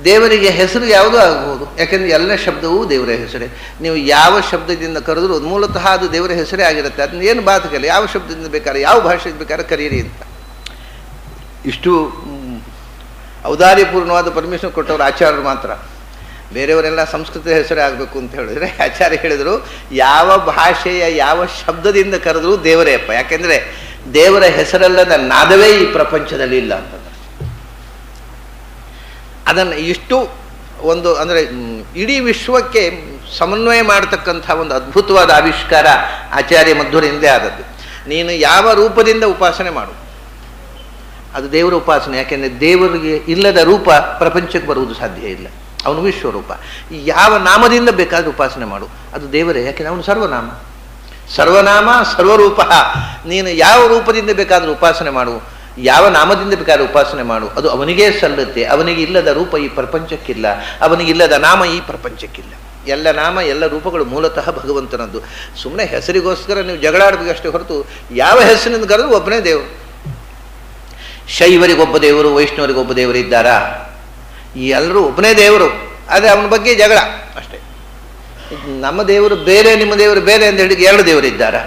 ದೇವರಿಗೆ ಹೆಸರು ಯಾವುದೂ ಆಗಬಹುದು, ಯಾಕೆಂದರೆ ಎಲ್ಲ ಶಬ್ದವೂ ದೇವರ ಹೆಸರೇ. ನೀವು ಯಾವ ಶಬ್ದದಿಂದ ಕರೆದರೂ ಮೂಲತಃ ಅದು ದೇವರ ಹೆಸರೇ ಆಗಿರುತ್ತೆ. ಅದನ್ನ ಏನು ಬಾತಕಲ್ಲ, ಯಾವ ಶಬ್ದದಿಂದ ಬೇಕಾದ್ರೆ, ಯಾವ ಭಾಷೆಯಿಂದ ಬೇಕಾದ್ರೆ ಕರೀರಿ ಅಂತ. ಇಷ್ಟು ಔದಾರ್ಯಪೂರ್ಣವಾದ ಪರ್ಮಿಷನ್ ಕೊಟ್ಟವರು ಆಚಾರ್ಯರು ಮಾತ್ರ. ಬೇರೆಯವರೆಲ್ಲ ಸಂಸ್ಕೃತ ಹೆಸರೇ ಆಗಬೇಕು ಅಂತ ಹೇಳಿದ್ರೆ, ಆಚಾರ್ಯ ಹೇಳಿದರು ಯಾವ ಭಾಷೆಯ ಯಾವ ಶಬ್ದದಿಂದ ಕರೆದರೂ ದೇವರೇ ಅಪ್ಪ. ಯಾಕೆಂದರೆ ದೇವರ ಹೆಸರಲ್ಲದ ನಾದವೇ ಈ ಪ್ರಪಂಚದಲ್ಲಿ ಇಲ್ಲ ಅಂತಂದ್ರೆ. ಅದನ್ನು ಇಷ್ಟು ಒಂದು ಅಂದರೆ ಇಡೀ ವಿಶ್ವಕ್ಕೆ ಸಮನ್ವಯ ಮಾಡತಕ್ಕಂಥ ಒಂದು ಅದ್ಭುತವಾದ ಆವಿಷ್ಕಾರ ಆಚಾರ್ಯ ಮಧ್ವರಿಂದೇ ಆದದ್ದು. ನೀನು ಯಾವ ರೂಪದಿಂದ ಉಪಾಸನೆ ಮಾಡು, ಅದು ದೇವರ ಉಪಾಸನೆ. ಯಾಕೆಂದರೆ ದೇವರಿಗೆ ಇಲ್ಲದ ರೂಪ ಪ್ರಪಂಚಕ್ಕೆ ಬರುವುದು ಸಾಧ್ಯ ಇಲ್ಲ. ಅವನು ವಿಶ್ವರೂಪ. ಯಾವ ನಾಮದಿಂದ ಬೇಕಾದರೂ ಉಪಾಸನೆ ಮಾಡು, ಅದು ದೇವರೇ. ಯಾಕೆಂದರೆ ಅವನು ಸರ್ವನಾಮ, ಸರ್ವನಾಮ ಸರ್ವರೂಪ. ನೀನು ಯಾವ ರೂಪದಿಂದ ಬೇಕಾದರೂ ಉಪಾಸನೆ ಮಾಡು, ಯಾವ ನಾಮದಿಂದ ಬೇಕಾದ್ರೆ ಉಪಾಸನೆ ಮಾಡು, ಅದು ಅವನಿಗೇ ಸಲ್ಲುತ್ತೆ. ಅವನಿಗೆ ಇಲ್ಲದ ರೂಪ ಈ ಪ್ರಪಂಚಕ್ಕಿಲ್ಲ, ಅವನಿಗಿಲ್ಲದ ನಾಮ ಈ ಪ್ರಪಂಚಕ್ಕಿಲ್ಲ. ಎಲ್ಲ ನಾಮ ಎಲ್ಲ ರೂಪಗಳು ಮೂಲತಃ ಭಗವಂತನದ್ದು. ಸುಮ್ಮನೆ ಹೆಸರಿಗೋಸ್ಕರ ನೀವು ಜಗಳಾಡಬೇಕಷ್ಟೇ ಹೊರತು ಯಾವ ಹೆಸರಿನಿಂದ ಕರೆದು ಒಬ್ಬನೇ ದೇವರು. ಶೈವರಿಗೊಬ್ಬ ದೇವರು, ವೈಷ್ಣವರಿಗೊಬ್ಬ ದೇವರು ಇದ್ದಾರಾ? ಈ ಎಲ್ಲರೂ ಒಬ್ಬನೇ ದೇವರು, ಆದರೆ ಅವನ ಬಗ್ಗೆ ಜಗಳ ಅಷ್ಟೇ. ನಮ್ಮ ದೇವರು ಬೇರೆ, ನಿಮ್ಮ ದೇವರು ಬೇರೆ ಅಂತ ಹೇಳಿ 2 ದೇವರಿದ್ದಾರಾ?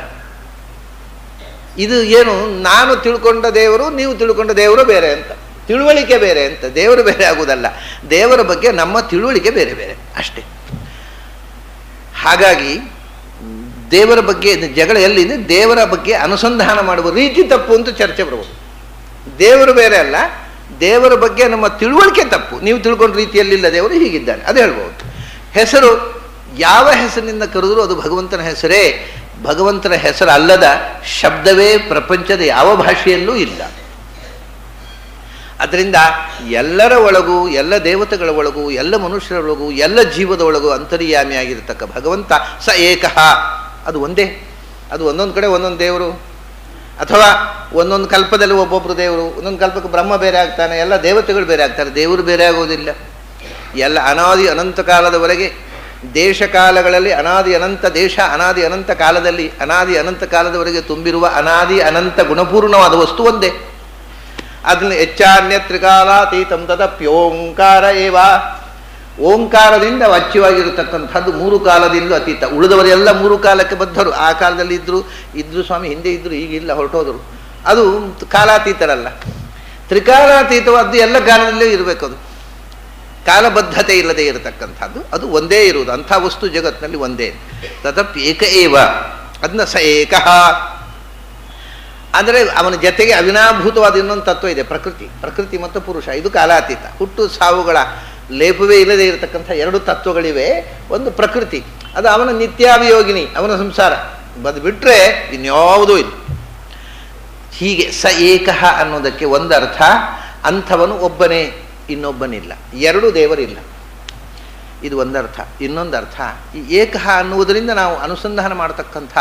ಇದು ಏನು, ನಾನು ತಿಳ್ಕೊಂಡ ದೇವರು, ನೀವು ತಿಳ್ಕೊಂಡ ದೇವರು ಬೇರೆ ಅಂತ, ತಿಳುವಳಿಕೆ ಬೇರೆ ಅಂತ. ದೇವರು ಬೇರೆ ಆಗುವುದಲ್ಲ, ದೇವರ ಬಗ್ಗೆ ನಮ್ಮ ತಿಳುವಳಿಕೆ ಬೇರೆ ಬೇರೆ ಅಷ್ಟೇ. ಹಾಗಾಗಿ ದೇವರ ಬಗ್ಗೆ ಜಗಳ ಎಲ್ಲಿದೆ, ದೇವರ ಬಗ್ಗೆ ಅನುಸಂಧಾನ ಮಾಡುವ ರೀತಿ ತಪ್ಪು ಅಂತ ಚರ್ಚೆ ಬರ್ಬೋದು. ದೇವರು ಬೇರೆ ಅಲ್ಲ, ದೇವರ ಬಗ್ಗೆ ನಮ್ಮ ತಿಳುವಳಿಕೆ ತಪ್ಪು. ನೀವು ತಿಳ್ಕೊಂಡ ರೀತಿಯಲ್ಲಿಲ್ಲ, ದೇವರು ಹೀಗಿದ್ದಾನೆ ಅದು ಹೇಳ್ಬೋದು. ಹೆಸರು ಯಾವ ಹೆಸರಿನಿಂದ ಕರೆದರೂ ಅದು ಭಗವಂತನ ಹೆಸರೇ. ಭಗವಂತನ ಹೆಸರು ಅಲ್ಲದ ಶಬ್ದವೇ ಪ್ರಪಂಚದ ಯಾವ ಭಾಷೆಯಲ್ಲೂ ಇಲ್ಲ. ಅದರಿಂದ ಎಲ್ಲರ ಒಳಗೂ, ಎಲ್ಲ ದೇವತೆಗಳ ಒಳಗೂ, ಎಲ್ಲ ಮನುಷ್ಯರ ಒಳಗೂ, ಎಲ್ಲ ಜೀವದ ಒಳಗೂ ಅಂತರ್ಯಾಮಿಯಾಗಿರ್ತಕ್ಕ ಭಗವಂತ ಸ ಏಕಃ, ಅದು ಒಂದೇ. ಅದು ಒಂದೊಂದು ಕಡೆ ಒಂದೊಂದು ದೇವರು, ಅಥವಾ ಒಂದೊಂದು ಕಲ್ಪದಲ್ಲಿ ಒಬ್ಬೊಬ್ಬರು ದೇವರು, ಒಂದೊಂದು ಕಲ್ಪಕ್ಕೆ ಬ್ರಹ್ಮ ಬೇರೆ ಆಗ್ತಾನೆ, ಎಲ್ಲ ದೇವತೆಗಳು ಬೇರೆ ಆಗ್ತಾರೆ, ದೇವರು ಬೇರೆ ಆಗೋದಿಲ್ಲ. ಎಲ್ಲ ಅನಾದಿ ಅನಂತ ಕಾಲದವರೆಗೆ, ದೇಶ ಕಾಲಗಳಲ್ಲಿ ಅನಾದಿ ಅನಂತ ದೇಶ, ಅನಾದಿ ಅನಂತ ಕಾಲದಲ್ಲಿ, ಅನಾದಿ ಅನಂತ ಕಾಲದವರೆಗೆ ತುಂಬಿರುವ ಅನಾದಿ ಅನಂತ ಗುಣಪೂರ್ಣವಾದ ವಸ್ತು ಒಂದೇ. ಅದನ್ನು ಹೆಚ್ಚಾನ್ಯತ್ರಿಕಾಲಾತೀತಂ ತದಪ್ಯೋಂಕಾರ ಏವ. ಓಂಕಾರದಿಂದ ವಾಚ್ಯವಾಗಿರತಕ್ಕಂಥದ್ದು 3 ಕಾಲದಿಂದ ಅತೀತ. ಉಳಿದವರೆಲ್ಲ 3 ಕಾಲಕ್ಕೆ ಬದ್ಧರು. ಆ ಕಾಲದಲ್ಲಿ ಇದ್ರು ಸ್ವಾಮಿ, ಹಿಂದೆ ಇದ್ರು, ಈಗಿಲ್ಲ, ಹೊರಟೋದ್ರು. ಅದು ಕಾಲಾತೀತರಲ್ಲ. ತ್ರಿಕಾಲಾತೀತವಾದ್ದು ಎಲ್ಲ ಕಾಲದಲ್ಲೇ ಇರಬೇಕು. ಅದು ಕಾಲಬದ್ಧತೆ ಇಲ್ಲದೆ ಇರತಕ್ಕಂಥದ್ದು, ಅದು ಒಂದೇ ಇರುವುದು. ಅಂಥ ವಸ್ತು ಜಗತ್ತಿನಲ್ಲಿ ಒಂದೇ. ತದಪ್ಯೇಕ ಏವ, ಅದನ್ನ ಸ ಏಕಃ ಅಂದರೆ ಅವನ ಜೊತೆಗೆ ಅವಿನಾಭೂತವಾದ ಇನ್ನೊಂದು ತತ್ವ ಇದೆ, ಪ್ರಕೃತಿ ಮತ್ತು ಪುರುಷ. ಇದು ಕಾಲಾತೀತ, ಹುಟ್ಟು ಸಾವುಗಳ ಲೇಪವೇ ಇಲ್ಲದೆ ಇರತಕ್ಕಂಥ ಎರಡು ತತ್ವಗಳಿವೆ. ಒಂದು ಪ್ರಕೃತಿ, ಅದು ಅವನ ನಿತ್ಯಾಭಿಯೋಗಿನಿ, ಅವನ ಸಂಸಾರ. ಬದು ಬಿಟ್ಟರೆ ಇನ್ಯಾವುದೂ ಇಲ್ಲ. ಹೀಗೆ ಸ ಏಕಃ ಅನ್ನೋದಕ್ಕೆ ಒಂದು ಅರ್ಥ, ಅಂಥವನು ಒಬ್ಬನೇ, ಇನ್ನೊಬ್ಬನಿಲ್ಲ, ಎರಡು ದೇವರಿಲ್ಲ. ಇದು ಒಂದರ್ಥ. ಇನ್ನೊಂದು ಅರ್ಥ, ಈ ಏಕಃ ಅನ್ನುವುದರಿಂದ ನಾವು ಅನುಸಂಧಾನ ಮಾಡತಕ್ಕಂಥ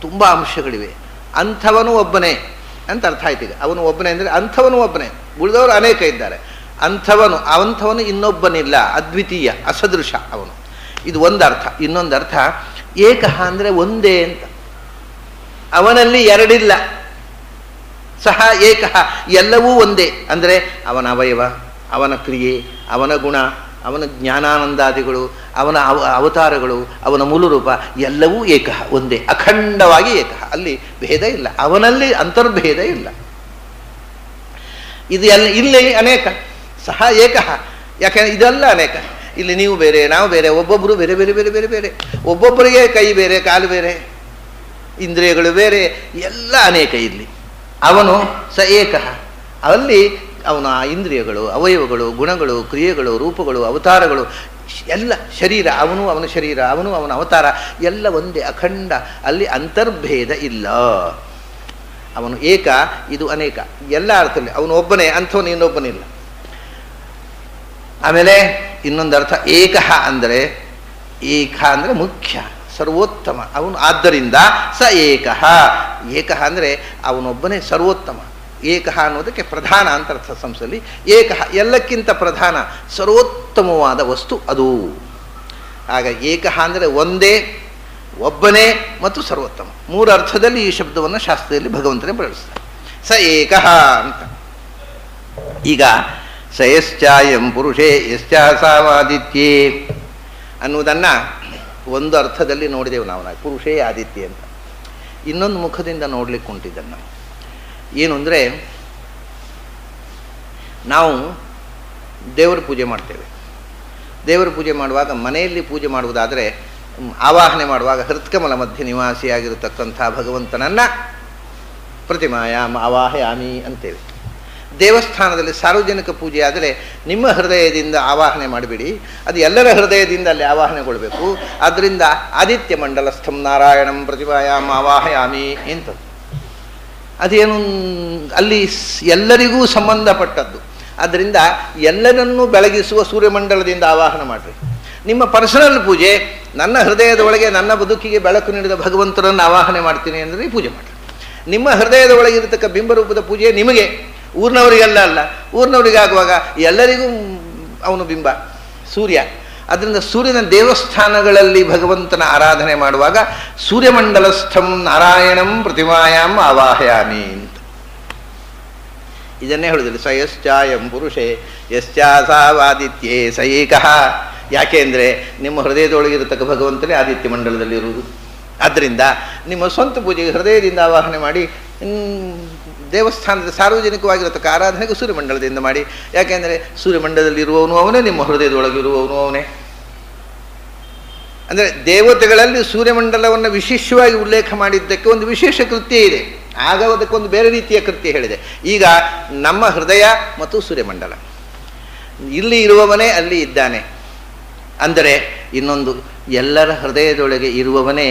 ತುಂಬ ಅಂಶಗಳಿವೆ. ಅಂಥವನು ಒಬ್ಬನೇ ಅಂತ ಅರ್ಥ ಆಯ್ತು. ಈಗ ಅವನು ಒಬ್ಬನೇ ಅಂದರೆ ಅಂಥವನು ಒಬ್ಬನೇ, ಉಳಿದವರು ಅನೇಕ ಇದ್ದಾರೆ. ಅಂಥವನು ಇನ್ನೊಬ್ಬನಿಲ್ಲ, ಅದ್ವಿತೀಯ, ಅಸದೃಶ ಅವನು. ಇದು ಒಂದು ಅರ್ಥ. ಇನ್ನೊಂದು ಅರ್ಥ, ಏಕಃ ಅಂದರೆ ಒಂದೇ ಅಂತ, ಅವನಲ್ಲಿ ಎರಡಿಲ್ಲ. ಸಹ ಏಕಃ, ಎಲ್ಲವೂ ಒಂದೇ. ಅಂದರೆ ಅವನ ಅವಯವ, ಅವನ ಕ್ರಿಯೆ, ಅವನ ಗುಣ, ಅವನ ಜ್ಞಾನಾನಂದಾದಿಗಳು, ಅವನ ಅವತಾರಗಳು, ಅವನ ಮೂಲರೂಪ ಎಲ್ಲವೂ ಏಕಃ, ಒಂದೇ, ಅಖಂಡವಾಗಿ ಏಕಃ. ಅಲ್ಲಿ ಭೇದ ಇಲ್ಲ, ಅವನಲ್ಲಿ ಅಂತರ್ಭೇದ ಇಲ್ಲ. ಇದು ಇಲ್ಲಿ ಅನೇಕ, ಸಹ ಏಕಃ. ಯಾಕೆಂದರೆ ಇದೆಲ್ಲ ಅನೇಕ. ಇಲ್ಲಿ ನೀವು ಬೇರೆ, ನಾವು ಬೇರೆ, ಒಬ್ಬೊಬ್ಬರು ಬೇರೆ ಬೇರೆ ಬೇರೆ ಬೇರೆ ಬೇರೆ, ಒಬ್ಬೊಬ್ಬರಿಗೆ ಕೈ ಬೇರೆ, ಕಾಲು ಬೇರೆ, ಇಂದ್ರಿಯಗಳು ಬೇರೆ, ಎಲ್ಲ ಅನೇಕ. ಇಲ್ಲಿ ಅವನು ಸ ಏಕಃ. ಅಲ್ಲಿ ಅವನ ಇಂದ್ರಿಯಗಳು, ಅವಯವಗಳು, ಗುಣಗಳು, ಕ್ರಿಯೆಗಳು, ರೂಪಗಳು, ಅವತಾರಗಳು ಎಲ್ಲ, ಶರೀರ ಅವನು, ಅವನ ಶರೀರ ಅವನು, ಅವನ ಅವತಾರ ಎಲ್ಲ ಒಂದೇ, ಅಖಂಡ. ಅಲ್ಲಿ ಅಂತರ್ಭೇದ ಇಲ್ಲ. ಅವನು ಏಕ, ಇದು ಅನೇಕ, ಎಲ್ಲ ಅರ್ಥದಲ್ಲಿ ಅವನು ಒಬ್ಬನೇ, ಅಂಥವನು ಇನ್ನೊಬ್ಬನಿಲ್ಲ. ಆಮೇಲೆ ಇನ್ನೊಂದು ಅರ್ಥ, ಏಕಃ ಅಂದರೆ ಮುಖ್ಯ, ಸರ್ವೋತ್ತಮ ಅವನು. ಆದ್ದರಿಂದ ಸ ಏಕಃ. ಏಕಃ ಅಂದರೆ ಅವನೊಬ್ಬನೇ ಸರ್ವೋತ್ತಮ. ಏಕಃ ಅನ್ನೋದಕ್ಕೆ ಪ್ರಧಾನ ಅಂತ ಅರ್ಥ. ಸಂಸ್ಥೆಯಲ್ಲಿ ಏಕಃ ಎಲ್ಲಕ್ಕಿಂತ ಪ್ರಧಾನ, ಸರ್ವೋತ್ತಮವಾದ ವಸ್ತು ಅದು. ಆಗ ಏಕಃ ಅಂದರೆ ಒಂದೇ, ಒಬ್ಬನೇ ಮತ್ತು ಸರ್ವೋತ್ತಮ. ಮೂರು ಅರ್ಥದಲ್ಲಿ ಈ ಶಬ್ದವನ್ನು ಶಾಸ್ತ್ರದಲ್ಲಿ ಭಗವಂತನೇ ಬಳಸ್ತಾರೆ. ಸ ಏಕಃ ಅಂತ. ಈಗ ಸ ಯಶ್ಚಾಯಂ ಪುರುಷೇ ಯಶ್ಚಾಸಾವಾದಿತ್ಯೇ ಅನ್ನುವುದನ್ನು ಒಂದು ಅರ್ಥದಲ್ಲಿ ನೋಡಿದೆವು ನಾವು, ಪುರುಷೇ ಆದಿತ್ಯ ಅಂತ. ಇನ್ನೊಂದು ಮುಖದಿಂದ ನೋಡ್ಲಿಕ್ಕೆ ಉಂಟಿದ್ದನ್ನು ಏನು ಅಂದರೆ, ನಾವು ದೇವರ ಪೂಜೆ ಮಾಡ್ತೇವೆ. ದೇವರ ಪೂಜೆ ಮಾಡುವಾಗ, ಮನೆಯಲ್ಲಿ ಪೂಜೆ ಮಾಡುವುದಾದರೆ ಆವಾಹನೆ ಮಾಡುವಾಗ ಹೃತ್ಕಮಲ ಮಧ್ಯ ನಿವಾಸಿಯಾಗಿರತಕ್ಕಂಥ ಭಗವಂತನನ್ನು ಪ್ರತಿಮಾಯಾಮ ಆವಾಹಯಾಮಿ ಅಂತೇವೆ. ದೇವಸ್ಥಾನದಲ್ಲಿ ಸಾರ್ವಜನಿಕ ಪೂಜೆ ಆದರೆ ನಿಮ್ಮ ಹೃದಯದಿಂದ ಆವಾಹನೆ ಮಾಡಿಬಿಡಿ, ಅದು ಎಲ್ಲರ ಹೃದಯದಿಂದ ಅಲ್ಲಿ ಆವಾಹನೆಗೊಳ್ಬೇಕು. ಆದ್ದರಿಂದ ಆದಿತ್ಯ ಮಂಡಲಸ್ಥಂ ನಾರಾಯಣಂ ಪ್ರತಿಮಾಯಾಮ ಆವಾಹಯಾಮಿ ಎಂಥದ್ದು. ಅದೇನು ಅಲ್ಲಿ ಎಲ್ಲರಿಗೂ ಸಂಬಂಧಪಟ್ಟದ್ದು. ಆದ್ದರಿಂದ ಎಲ್ಲರನ್ನೂ ಬೆಳಗಿಸುವ ಸೂರ್ಯಮಂಡಲದಿಂದ ಆವಾಹನ ಮಾಡಿರಿ. ನಿಮ್ಮ ಪರ್ಸನಲ್ ಪೂಜೆ, ನನ್ನ ಹೃದಯದ ಒಳಗೆ ನನ್ನ ಬದುಕಿಗೆ ಬೆಳಕು ನೀಡಿದ ಭಗವಂತನನ್ನು ಆವಾಹನೆ ಮಾಡ್ತೀನಿ ಅಂದರೆ ಪೂಜೆ ಮಾಡಿರಿ. ನಿಮ್ಮ ಹೃದಯದ ಒಳಗೆ ಇರತಕ್ಕ ಬಿಂಬರೂಪದ ಪೂಜೆ ನಿಮಗೆ, ಊರಿನವರಿಗೆಲ್ಲ ಅಲ್ಲ. ಊರಿನವರಿಗಾಗುವಾಗ ಎಲ್ಲರಿಗೂ ಅವನು ಬಿಂಬ ಸೂರ್ಯ. ಅದರಿಂದ ಸೂರ್ಯನ ದೇವಸ್ಥಾನಗಳಲ್ಲಿ ಭಗವಂತನ ಆರಾಧನೆ ಮಾಡುವಾಗ ಸೂರ್ಯಮಂಡಲಸ್ಥಂ ನಾರಾಯಣಂ ಪ್ರತಿಮಾಯಾಂ ಆವಾಹಯಾಮಿ ಅಂತ ಇದನ್ನೇ ಹೇಳಿದ್ರು. ಸ ಯಶ್ಚಾಯಂ ಪುರುಷೇ ಯಶ್ಚಾಸಾವಾದಿತ್ಯೇ ಸ ಏಕಃ. ಯಾಕೆ ಅಂದರೆ ನಿಮ್ಮ ಹೃದಯದೊಳಗಿರತಕ್ಕ ಭಗವಂತನೇ ಆದಿತ್ಯ ಮಂಡಲದಲ್ಲಿರುವುದು. ಆದ್ದರಿಂದ ನಿಮ್ಮ ಸ್ವಂತ ಪೂಜೆಗೆ ಹೃದಯದಿಂದ ಆವಾಹನೆ ಮಾಡಿ, ದೇವಸ್ಥಾನದ ಸಾರ್ವಜನಿಕವಾಗಿರತಕ್ಕ ಆರಾಧನೆಗೆ ಸೂರ್ಯಮಂಡಲದಿಂದ ಮಾಡಿ. ಯಾಕೆಂದರೆ ಸೂರ್ಯಮಂಡಲದಲ್ಲಿರುವವನು ಅವನೇ, ನಿಮ್ಮ ಹೃದಯದೊಳಗಿರುವವನು ಅವನೇ. ಅಂದರೆ ದೇವತೆಗಳಲ್ಲಿ ಸೂರ್ಯಮಂಡಲವನ್ನು ವಿಶೇಷವಾಗಿ ಉಲ್ಲೇಖ ಮಾಡಿದ್ದಕ್ಕೆ ಒಂದು ವಿಶೇಷ ಕೃತ್ಯ ಇದೆ. ಆಗ ಅದಕ್ಕೊಂದು ಬೇರೆ ರೀತಿಯ ಕೃತ್ಯ ಹೇಳಿದೆ. ಈಗ ನಮ್ಮ ಹೃದಯ ಮತ್ತು ಸೂರ್ಯಮಂಡಲ, ಇಲ್ಲಿ ಇರುವವನೇ ಅಲ್ಲಿ ಇದ್ದಾನೆ. ಅಂದರೆ ಇನ್ನೊಂದು, ಎಲ್ಲರ ಹೃದಯದೊಳಗೆ ಇರುವವನೇ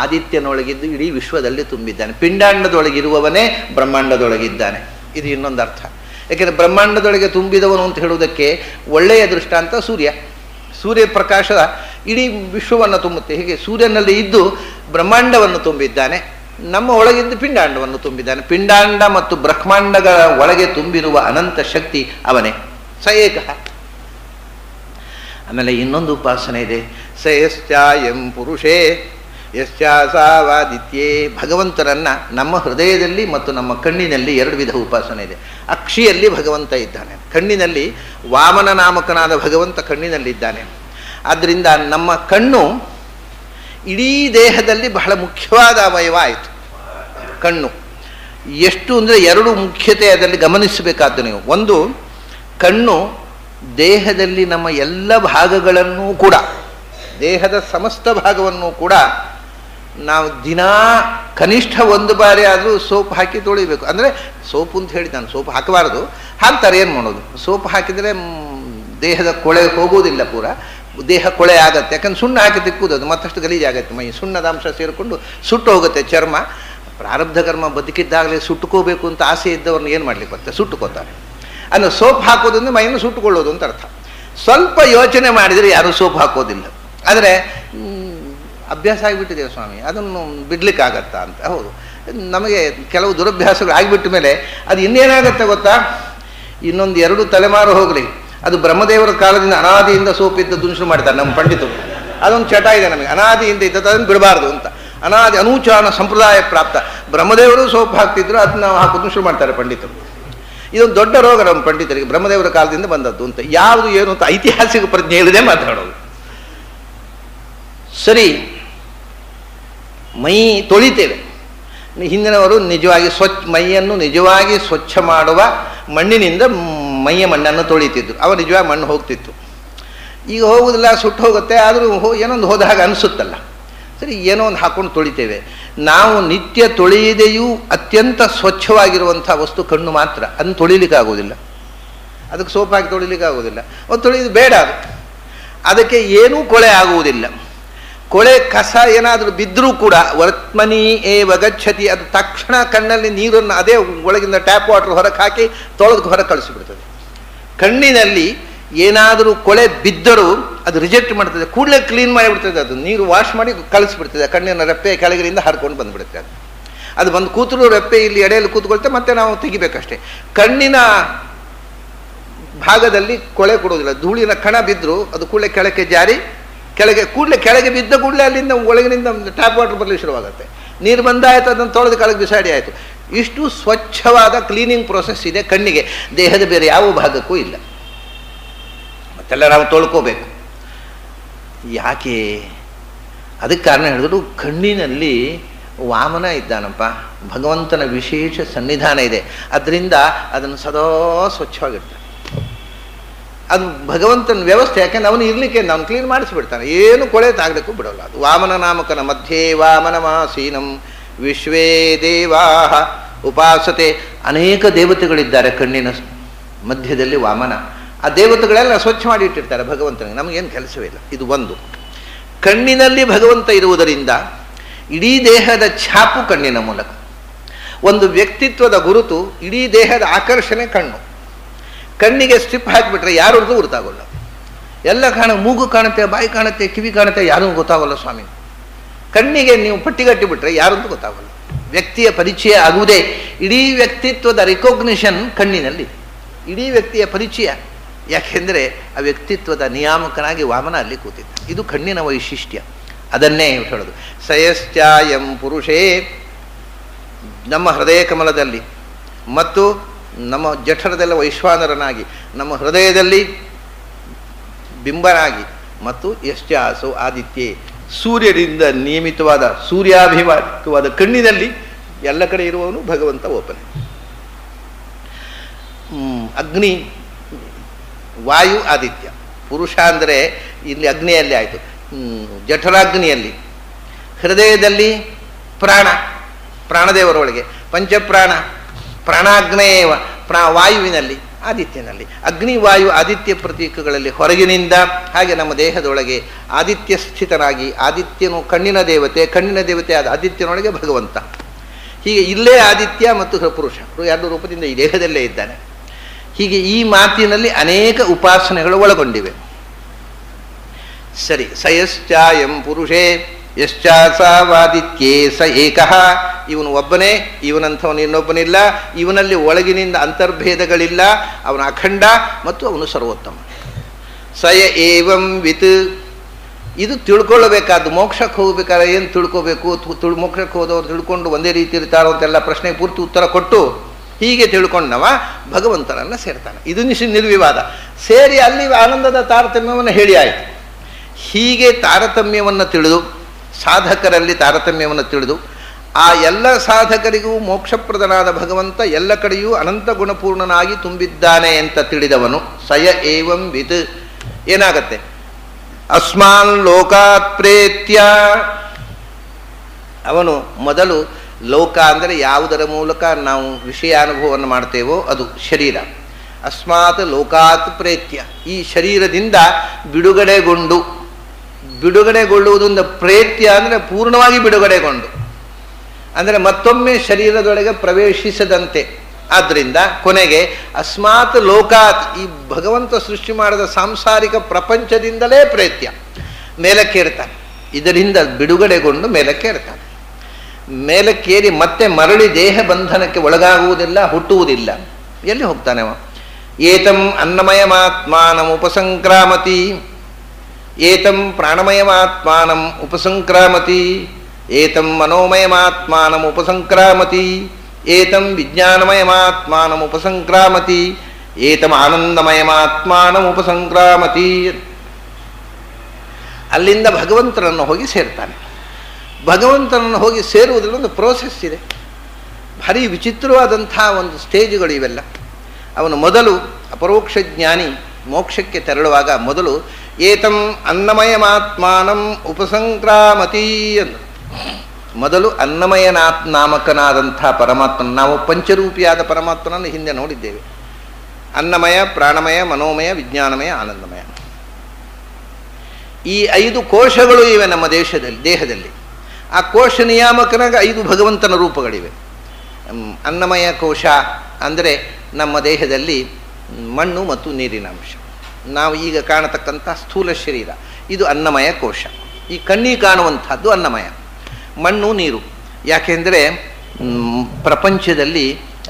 ಆದಿತ್ಯನೊಳಗಿದ್ದು ಇಡೀ ವಿಶ್ವದಲ್ಲಿ ತುಂಬಿದ್ದಾನೆ. ಪಿಂಡಾಂಡದೊಳಗಿರುವವನೇ ಬ್ರಹ್ಮಾಂಡದೊಳಗಿದ್ದಾನೆ. ಇದು ಇನ್ನೊಂದು ಅರ್ಥ. ಯಾಕೆಂದರೆ ಬ್ರಹ್ಮಾಂಡದೊಳಗೆ ತುಂಬಿದವನು ಅಂತ ಹೇಳುವುದಕ್ಕೆ ಒಳ್ಳೆಯ ದೃಷ್ಟಾಂತ ಸೂರ್ಯ. ಸೂರ್ಯಪ್ರಕಾಶ ಇಡೀ ವಿಶ್ವವನ್ನು ತುಂಬುತ್ತೆ. ಹೀಗೆ ಸೂರ್ಯನಲ್ಲಿ ಇದ್ದು ಬ್ರಹ್ಮಾಂಡವನ್ನು ತುಂಬಿದ್ದಾನೆ, ನಮ್ಮ ಒಳಗಿದ್ದು ಪಿಂಡಾಂಡವನ್ನು ತುಂಬಿದ್ದಾನೆ. ಪಿಂಡಾಂಡ ಮತ್ತು ಬ್ರಹ್ಮಾಂಡಗಳ ಒಳಗೆ ತುಂಬಿರುವ ಅನಂತ ಶಕ್ತಿ ಅವನೇ, ಸ ಏಕಃ. ಆಮೇಲೆ ಇನ್ನೊಂದು ಉಪಾಸನೆ ಇದೆ, ಸ ಯಶ್ಚಾಯಂ ಪುರುಷೇ ಯಶ್ಚಾಸಾವಾದಿತ್ಯೇ. ಭಗವಂತನನ್ನು ನಮ್ಮ ಹೃದಯದಲ್ಲಿ ಮತ್ತು ನಮ್ಮ ಕಣ್ಣಿನಲ್ಲಿ ಎರಡು ವಿಧ ಉಪಾಸನೆ ಇದೆ. ಅಕ್ಷಿಯಲ್ಲಿ ಭಗವಂತ ಇದ್ದಾನೆ, ಕಣ್ಣಿನಲ್ಲಿ ವಾಮನ ನಾಮಕನಾದ ಭಗವಂತ ಕಣ್ಣಿನಲ್ಲಿದ್ದಾನೆ. ಆದ್ದರಿಂದ ನಮ್ಮ ಕಣ್ಣು ಇಡೀ ದೇಹದಲ್ಲಿ ಬಹಳ ಮುಖ್ಯವಾದ ಅವಯವ ಆಯಿತು. ಕಣ್ಣು ಎಷ್ಟು ಅಂದರೆ ಎರಡು ಮುಖ್ಯತೆ ಅದರಲ್ಲಿ ಗಮನಿಸಬೇಕಾದ್ದು ನೀವು. ಒಂದು, ಕಣ್ಣು ದೇಹದಲ್ಲಿ ನಮ್ಮ ಎಲ್ಲ ಭಾಗಗಳನ್ನೂ ಕೂಡ, ದೇಹದ ಸಮಸ್ತ ಭಾಗವನ್ನು ಕೂಡ ನಾವು ದಿನಾ ಕನಿಷ್ಠ ಒಂದು ಬಾರಿ ಆದರೂ ಸೋಪ್ ಹಾಕಿ ತೊಳಿಬೇಕು. ಅಂದರೆ ಸೋಪು ಅಂತ ಹೇಳಿ ನಾನು ಸೋಪ್ ಹಾಕಬಾರ್ದು, ಹಾಕ್ತಾರೆ, ಏನು ಮಾಡೋದು? ಸೋಪ್ ಹಾಕಿದರೆ ದೇಹದ ಕೊಳೆ ಹೋಗೋದಿಲ್ಲ, ಪೂರ ದೇಹ ಕೊಳೆ ಆಗತ್ತೆ. ಯಾಕಂದ್ರೆ ಸುಣ್ಣ ಹಾಕಿ ತಿಕ್ಕುವುದು, ಅದು ಮತ್ತಷ್ಟು ಗಲೀಜಾಗತ್ತೆ. ಮೈ ಸುಣ್ಣದ ಅಂಶ ಸೇರಿಕೊಂಡು ಸುಟ್ಟು ಹೋಗುತ್ತೆ ಚರ್ಮ. ಪ್ರಾರಬ್ಧ ಕರ್ಮ ಬದುಕಿದ್ದಾಗಲೇ ಸುಟ್ಟುಕೋಬೇಕು ಅಂತ ಆಸೆ ಇದ್ದವ್ರನ್ನ ಏನು ಮಾಡ್ಲಿಕ್ಕೆ ಬರ್ತದೆ? ಸುಟ್ಟುಕೋತಾರೆ. ಅಂದರೆ ಸೋಪ್ ಹಾಕೋದಂದ್ರೆ ಮೈಯನ್ನು ಸುಟ್ಟುಕೊಳ್ಳೋದು ಅಂತ ಅರ್ಥ. ಸ್ವಲ್ಪ ಯೋಚನೆ ಮಾಡಿದರೆ ಯಾರೂ ಸೋಪ್ ಹಾಕೋದಿಲ್ಲ. ಆದರೆ ಅಭ್ಯಾಸ ಆಗಿಬಿಟ್ಟಿದೆ ಸ್ವಾಮಿ, ಅದನ್ನು ಬಿಡ್ಲಿಕ್ಕಾಗತ್ತಾ ಅಂತ. ಹೌದು, ನಮಗೆ ಕೆಲವು ದುರಭ್ಯಾಸಗಳು ಆಗಿಬಿಟ್ಟ ಮೇಲೆ ಅದು ಇನ್ನೇನಾಗತ್ತೆ ಗೊತ್ತಾ? ಇನ್ನೊಂದು 2 ತಲೆಮಾರು ಹೋಗಲಿ, ಅದು ಬ್ರಹ್ಮದೇವರ ಕಾಲದಿಂದ ಅನಾದಿಯಿಂದ ಸೋಪ್ ಇದ್ದದ್ದು ಶುರು ಮಾಡ್ತಾರೆ ನಮ್ಮ ಪಂಡಿತರು. ಅದೊಂದು ಚಟ ಇದೆ ನಮಗೆ, ಅನಾದಿಯಿಂದ ಇದ್ದದ್ದು ಅದನ್ನು ಬಿಡಬಾರ್ದು ಅಂತ. ಅನಾದಿ ಅನೂಚಾನ ಸಂಪ್ರದಾಯ ಪ್ರಾಪ್ತ. ಬ್ರಹ್ಮದೇವರು ಸೋಪ್ ಹಾಕ್ತಿದ್ರು, ಅದನ್ನ ನಾವು ಹಾಕೋದು ಶುರು ಮಾಡ್ತಾರೆ ಪಂಡಿತರು. ಇದೊಂದು ದೊಡ್ಡ ರೋಗ ನಮ್ಮ ಪಂಡಿತರಿಗೆ, ಬ್ರಹ್ಮದೇವರ ಕಾಲದಿಂದ ಬಂದದ್ದು ಅಂತ. ಯಾವುದು ಏನು ಅಂತ ಐತಿಹಾಸಿಕ ಪ್ರಜ್ಞೆ ಇಲ್ಲದೆ ಮಾತಾಡೋದು. ಸರಿ, ಮೈ ತೊಳಿತೇವೆ. ಹಿಂದಿನವರು ನಿಜವಾಗಿ ಮೈಯನ್ನು ನಿಜವಾಗಿ ಸ್ವಚ್ಛ ಮಾಡುವ ಮಣ್ಣಿನಿಂದ ಮೈಯ ಮಣ್ಣನ್ನು ತೊಳಿತಿದ್ರು. ಅವ ನಿಜವಾಗಿ ಮಣ್ಣು ಹೋಗ್ತಿತ್ತು. ಈಗ ಹೋಗುವುದಿಲ್ಲ, ಸುಟ್ಟು ಹೋಗುತ್ತೆ. ಆದರೂ ಏನೊಂದು ಹೋದ ಹಾಗೆ ಅನಿಸುತ್ತಲ್ಲ. ಸರಿ, ಏನೋ ಒಂದು ಹಾಕ್ಕೊಂಡು ತೊಳಿತೇವೆ. ನಾವು ನಿತ್ಯ ತೊಳೆಯದೆಯೂ ಅತ್ಯಂತ ಸ್ವಚ್ಛವಾಗಿರುವಂಥ ವಸ್ತು ಕಣ್ಣು ಮಾತ್ರ. ಅದನ್ನು ತೊಳಿಲಿಕ್ಕಾಗೋದಿಲ್ಲ, ಅದಕ್ಕೆ ಸೋಪ್ ಹಾಕಿ ತೊಳಿಲಿಕ್ಕಾಗೋದಿಲ್ಲ. ಅದು ತೊಳೆಯೋದು ಬೇಡ. ಅದಕ್ಕೆ ಏನೂ ಕೊಳೆ ಆಗುವುದಿಲ್ಲ. ಕೊಳೆ ಕಸ ಏನಾದರೂ ಬಿದ್ದರೂ ಕೂಡ ವರ್ತಮನಿ ಗಚ್ಚತಿ, ಅದು ತಕ್ಷಣ ಕಣ್ಣಲ್ಲಿ ನೀರನ್ನು ಅದೇ ಒಳಗಿಂದ ಟ್ಯಾಪ್ ವಾಟರ್ ಹೊರಗೆ ಹಾಕಿ ತೊಳೆದು ಹೊರಗೆ ಕಳಿಸಿಬಿಡ್ತದೆ. ಕಣ್ಣಿನಲ್ಲಿ ಏನಾದರೂ ಕೊಳೆ ಬಿದ್ದರೂ ಅದು ರಿಜೆಕ್ಟ್ ಮಾಡ್ತದೆ, ಕೂಡಲೇ ಕ್ಲೀನ್ ಮಾಡಿಬಿಡ್ತದೆ. ಅದು ನೀರು ವಾಶ್ ಮಾಡಿ ಕಳಿಸ್ಬಿಡ್ತದೆ. ಕಣ್ಣಿನ ರೆಪ್ಪೆ ಕೆಳಗಿನಿಂದ ಹರ್ಕೊಂಡು ಬಂದುಬಿಡುತ್ತೆ. ಅದು ಬಂದು ಕೂತರು ರೆಪ್ಪೆ ಇಲ್ಲಿ ಎಡೆಯಲ್ಲಿ ಕೂತ್ಕೊಳ್ತೆ, ಮತ್ತೆ ನಾವು ತೆಗಿಬೇಕಷ್ಟೇ. ಕಣ್ಣಿನ ಭಾಗದಲ್ಲಿ ಕೊಳೆ ಕೊಡೋದಿಲ್ಲ. ಧೂಳಿನ ಕಣ ಬಿದ್ದರೂ ಅದು ಕೂಡಲೇ ಕೆಳಕ್ಕೆ ಜಾರಿ ಕೆಳಗೆ ಬಿದ್ದ ಕೂಡಲೇ ಅಲ್ಲಿಂದ ಒಳಗಿನಿಂದ ಟ್ಯಾಪ್ ವಾಟರ್ ಬರಲಿ ಶುರುವಾಗುತ್ತೆ. ನೀರು ಬಂದಾಯಿತು, ಅದನ್ನು ತೊಳೆದು ಕೆಳಗೆ ಬಿಸಾಡಿ ಆಯಿತು. ಇಷ್ಟು ಸ್ವಚ್ಛವಾದ ಕ್ಲೀನಿಂಗ್ ಪ್ರೋಸೆಸ್ ಇದೆ ಕಣ್ಣಿಗೆ, ದೇಹದ ಬೇರೆ ಯಾವ ಭಾಗಕ್ಕೂ ಇಲ್ಲ. ಮತ್ತೆಲ್ಲ ನಾವು ತೊಳ್ಕೋಬೇಕು. ಯಾಕೆ? ಅದಕ್ಕೆ ಕಾರಣ ಹೇಳಿದ್ರು, ಕಣ್ಣಿನಲ್ಲಿ ವಾಮನ ಇದ್ದಾನಪ್ಪ, ಭಗವಂತನ ವಿಶೇಷ ಸನ್ನಿಧಾನ ಇದೆ. ಅದರಿಂದ ಅದನ್ನು ಸದಾ ಸ್ವಚ್ಛವಾಗಿರ್ತಾನೆ. ಅದು ಭಗವಂತನ ವ್ಯವಸ್ಥೆ. ಯಾಕೆಂದ್ರೆ ಅವನು ಇರಲಿಕ್ಕೆ ಅವನು ಕ್ಲೀನ್ ಮಾಡಿಸಿಬಿಡ್ತಾನೆ, ಏನು ಕೊಳೆ ತಾಗಲಿಕ್ಕೂ ಬಿಡೋಲ್ಲ. ಅದು ವಾಮನ ನಾಮಕನ ಮಧ್ಯೆ ವಾಮನಮಾಸೀನಂ ವಿಶ್ವೇ ದೇವಾ ಉಪಾಸತೆ. ಅನೇಕ ದೇವತೆಗಳಿದ್ದಾರೆ ಕಣ್ಣಿನ ಮಧ್ಯದಲ್ಲಿ ವಾಮನ. ಆ ದೇವತೆಗಳೆಲ್ಲ ಸ್ವಚ್ಛ ಮಾಡಿ ಇಟ್ಟಿರ್ತಾರೆ ಭಗವಂತನಿಗೆ, ನಮಗೇನು ಕೆಲಸವೇ ಇಲ್ಲ. ಇದು ಒಂದು. ಕಣ್ಣಿನಲ್ಲಿ ಭಗವಂತ ಇರುವುದರಿಂದ ಇಡೀ ದೇಹದ ಛಾಪು ಕಣ್ಣಿನ ಮೂಲಕ. ಒಂದು ವ್ಯಕ್ತಿತ್ವದ ಗುರುತು, ಇಡೀ ದೇಹದ ಆಕರ್ಷಣೆ ಕಣ್ಣು. ಕಣ್ಣಿಗೆ ಸ್ಟ್ರಿಪ್ ಹಾಕಿಬಿಟ್ರೆ ಯಾರದ್ದು ಗೊತ್ತಾಗೋಲ್ಲ. ಎಲ್ಲ ಮೂಗು ಕಾಣುತ್ತೆ, ಬಾಯಿ ಕಾಣುತ್ತೆ, ಕಿವಿ ಕಾಣುತ್ತೆ, ಯಾರೂ ಗೊತ್ತಾಗೋಲ್ಲ ಸ್ವಾಮಿ. ಕಣ್ಣಿಗೆ ನೀವು ಪಟ್ಟಿಗಟ್ಟಿ ಬಿಟ್ರೆ ಯಾರದ್ದು ಗೊತ್ತಾಗೋಲ್ಲ. ವ್ಯಕ್ತಿಯ ಪರಿಚಯ ಆಗುವುದೇ, ಇಡೀ ವ್ಯಕ್ತಿತ್ವದ ರಿಕಾಗ್ನಿಷನ್ ಕಣ್ಣಿನಲ್ಲಿ, ಇಡೀ ವ್ಯಕ್ತಿಯ ಪರಿಚಯ. ಯಾಕೆಂದರೆ ಆ ವ್ಯಕ್ತಿತ್ವದ ನಿಯಾಮಕನಾಗಿ ವಾಮನ ಅಲ್ಲಿ ಕೂತಿದ್ದ. ಇದು ಕಣ್ಣಿನ ವೈಶಿಷ್ಟ್ಯ. ಅದನ್ನೇ ಹೇಳೋದು. ಸಯಶ್ಚಾಯಂ ಪುರುಷೇ, ನಮ್ಮ ಹೃದಯ ಕಮಲದಲ್ಲಿ ಮತ್ತು ನಮ್ಮ ಜಠರದೆಲ್ಲ ವೈಶ್ವಾನರನಾಗಿ, ನಮ್ಮ ಹೃದಯದಲ್ಲಿ ಬಿಂಬನಾಗಿ, ಮತ್ತು ಯಶ್ಚಾಸೋ ಆದಿತ್ಯೇ, ಸೂರ್ಯನಿಂದ ನಿಯಮಿತವಾದ ಸೂರ್ಯಾಭಿಮಾನವಾದ ಕಣ್ಣಿನಲ್ಲಿ ಎಲ್ಲ ಕಡೆ ಇರುವವನು ಭಗವಂತ ಒಬ್ಬನೇ. ಅಗ್ನಿ, ವಾಯು, ಆದಿತ್ಯ. ಪುರುಷ ಅಂದರೆ ಇಲ್ಲಿ ಅಗ್ನಿಯಲ್ಲಿ ಆಯಿತು, ಜಠರಾಗ್ನಿಯಲ್ಲಿ. ಹೃದಯದಲ್ಲಿ ಪ್ರಾಣ, ಪ್ರಾಣದೇವರೊಳಗೆ ಪಂಚಪ್ರಾಣ, ಪ್ರಾಣಾಗ್ನೇಯವ ವಾಯುವಿನಲ್ಲಿ, ಆದಿತ್ಯನಲ್ಲಿ. ಅಗ್ನಿ, ವಾಯು, ಆದಿತ್ಯ ಪ್ರತೀಕಗಳಲ್ಲಿ ಹೊರಗಿನಿಂದ, ಹಾಗೆ ನಮ್ಮ ದೇಹದೊಳಗೆ ಆದಿತ್ಯ ಸ್ಥಿತನಾಗಿ, ಆದಿತ್ಯನು ಕಣ್ಣಿನ ದೇವತೆ, ಕಣ್ಣಿನ ದೇವತೆ ಆದ ಆದಿತ್ಯನೊಳಗೆ ಭಗವಂತ. ಹೀಗೆ ಇಲ್ಲೇ ಆದಿತ್ಯ ಮತ್ತು ಪುರುಷ ಎರಡು ರೂಪದಿಂದ ಈ ದೇಹದಲ್ಲೇ ಇದ್ದಾನೆ. ಹೀಗೆ ಈ ಮಾತಿನಲ್ಲಿ ಅನೇಕ ಉಪಾಸನೆಗಳು ಒಳಗೊಂಡಿವೆ. ಸರಿ, ಸಯಶ್ಚಾಯಂ ಪುರುಷೇ ಯಶ್ಚಾಸಾವಾದಿತ್ಯೇ ಸ ಏಕಃ. ಇವನು ಒಬ್ಬನೇ, ಇವನಂಥವನು ಇನ್ನೊಬ್ಬನಿಲ್ಲ. ಇವನಲ್ಲಿ ಒಳಗಿನಿಂದ ಅಂತರ್ಭೇದಗಳಿಲ್ಲ. ಅವನ ಅಖಂಡ ಮತ್ತು ಅವನು ಸರ್ವೋತ್ತಮ. ಸಯ ಏವಂ ವಿತ್. ಇದು ತಿಳ್ಕೊಳ್ಳಬೇಕಾದ್ದು. ಮೋಕ್ಷಕ್ಕೆ ಹೋಗ್ಬೇಕಾದ್ರೆ ಏನು ತಿಳ್ಕೋಬೇಕು? ಮೋಕ್ಷಕ್ಕೆ ಹೋದವರು ತಿಳ್ಕೊಂಡು ಒಂದೇ ರೀತಿ ಇರ್ತಾರೋ ಅಂತೆಲ್ಲ ಪ್ರಶ್ನೆ ಪೂರ್ತಿ ಉತ್ತರ ಕೊಟ್ಟು ಹೀಗೆ ತಿಳ್ಕೊಂಡವ ಭಗವಂತನನ್ನು ಸೇರ್ತಾನೆ. ಇದು ನಿರ್ವಿವಾದ. ಸೇರಿ ಅಲ್ಲಿ ಆನಂದದ ತಾರತಮ್ಯವನ್ನು ಹೇಳಿ ಆಯಿತು. ಹೀಗೆ ತಾರತಮ್ಯವನ್ನು ತಿಳಿದು, ಸಾಧಕರಲ್ಲಿ ತಾರತಮ್ಯವನ್ನು ತಿಳಿದು ಆ ಎಲ್ಲ ಸಾಧಕರಿಗೂ ಮೋಕ್ಷಪ್ರದನಾದ ಭಗವಂತ ಎಲ್ಲ ಕಡೆಯೂ ಅನಂತ ಗುಣಪೂರ್ಣನಾಗಿ ತುಂಬಿದ್ದಾನೆ ಅಂತ ತಿಳಿದವನು ಸಯ ಏವಂ ವಿತ್ ಏನಾಗತ್ತೆ, ಅಸ್ಮಾನ್ ಲೋಕಾತ್ ಪ್ರೇತ್ಯ, ಅವನು ಮೊದಲು ಲೋಕ ಅಂದರೆ ಯಾವುದರ ಮೂಲಕ ನಾವು ವಿಷಯಾನುಭವವನ್ನು ಮಾಡ್ತೇವೋ ಅದು ಶರೀರ. ಅಸ್ಮಾತ್ ಲೋಕಾತ್ ಪ್ರೇತ್ಯ, ಈ ಶರೀರದಿಂದ ಬಿಡುಗಡೆಗೊಳ್ಳುವುದರಿಂದ ಪ್ರೇತ್ಯ ಅಂದರೆ ಪೂರ್ಣವಾಗಿ ಬಿಡುಗಡೆಗೊಂಡು, ಅಂದರೆ ಮತ್ತೊಮ್ಮೆ ಶರೀರದೊಳಗೆ ಪ್ರವೇಶಿಸದಂತೆ. ಆದ್ದರಿಂದ ಕೊನೆಗೆ ಅಸ್ಮಾತ್ ಲೋಕಾತ್, ಈ ಭಗವಂತ ಸೃಷ್ಟಿ ಮಾಡಿದ ಸಾಂಸಾರಿಕ ಪ್ರಪಂಚದಿಂದಲೇ ಪ್ರೇತ್ಯ ಮೇಲಕ್ಕೇರ್ತಾನೆ. ಇದರಿಂದ ಬಿಡುಗಡೆಗೊಂಡು ಮೇಲಕ್ಕೇರ್ತಾನೆ. ಮೇಲಕ್ಕೇರಿ ಮತ್ತೆ ಮರಳಿ ದೇಹ ಬಂಧನಕ್ಕೆ ಒಳಗಾಗುವುದಿಲ್ಲ, ಹುಟ್ಟುವುದಿಲ್ಲ. ಎಲ್ಲಿ ಹೋಗ್ತಾನೆ ಅವ? ಏತಂ ಅನ್ನಮಯಮಾತ್ಮಾನಂ ಉಪಸಂಕ್ರಾಮತಿ, ಏತಂ ಪ್ರಾಣಮಯಮಾತ್ಮಾನಂ ಉಪಸಂಕ್ರಾಮತಿ, ಏತಂ ಮನೋಮಯಮಾತ್ಮಾನಂ ಉಪಸಂಕ್ರಾಮತಿ, ಏತಂ ವಿಜ್ಞಾನಮಯಮಾತ್ಮಾನಂ ಉಪಸಂಕ್ರಾಮತಿ, ಏತಂ ಆನಂದಮಯಮಾತ್ಮಾನಂ ಉಪಸಂಕ್ರಾಮತಿ. ಅಲ್ಲಿಂದ ಭಗವಂತನನ್ನು ಹೋಗಿ ಸೇರ್ತಾನೆ. ಭಗವಂತನನ್ನು ಹೋಗಿ ಸೇರುವುದರಲ್ಲಿ ಒಂದು ಪ್ರೋಸೆಸ್ ಇದೆ. ಭಾರಿ ವಿಚಿತ್ರವಾದಂಥ ಒಂದು ಸ್ಟೇಜುಗಳು ಇವೆಲ್ಲ. ಅವನು ಮೊದಲು ಅಪರೋಕ್ಷ ಜ್ಞಾನಿ ಮೋಕ್ಷಕ್ಕೆ ತೆರಳುವಾಗ ಮೊದಲು ಏತಂ ಅನ್ನಮಯಮಾತ್ಮಾನಂ ಉಪಸಂಕ್ರಾಮತಿ ಅಂದರು. ಮೊದಲು ನಾಮಕನಾದಂಥ ಪರಮಾತ್ಮನ, ನಾವು ಪಂಚರೂಪಿಯಾದ ಪರಮಾತ್ಮನನ್ನು ಹಿಂದೆ ನೋಡಿದ್ದೇವೆ. ಅನ್ನಮಯ, ಪ್ರಾಣಮಯ, ಮನೋಮಯ, ವಿಜ್ಞಾನಮಯ, ಆನಂದಮಯ. ಈ 5 ಕೋಶಗಳು ಇವೆ ನಮ್ಮ ದೇಹದಲ್ಲಿ. ಆ ಕೋಶ ನಿಯಾಮಕನಾಗ 5 ಭಗವಂತನ ರೂಪಗಳಿವೆ. ಅನ್ನಮಯ ಕೋಶ ಅಂದರೆ ನಮ್ಮ ದೇಹದಲ್ಲಿ ಮಣ್ಣು ಮತ್ತು ನೀರಿನ ಅಂಶ. ನಾವು ಈಗ ಕಾಣತಕ್ಕಂಥ ಸ್ಥೂಲ ಶರೀರ ಇದು ಅನ್ನಮಯ ಕೋಶ. ಈ ಕಣ್ಣಿಗೆ ಕಾಣುವಂಥದ್ದು ಅನ್ನಮಯ, ಮಣ್ಣು ನೀರು. ಯಾಕೆಂದರೆ ಪ್ರಪಂಚದಲ್ಲಿ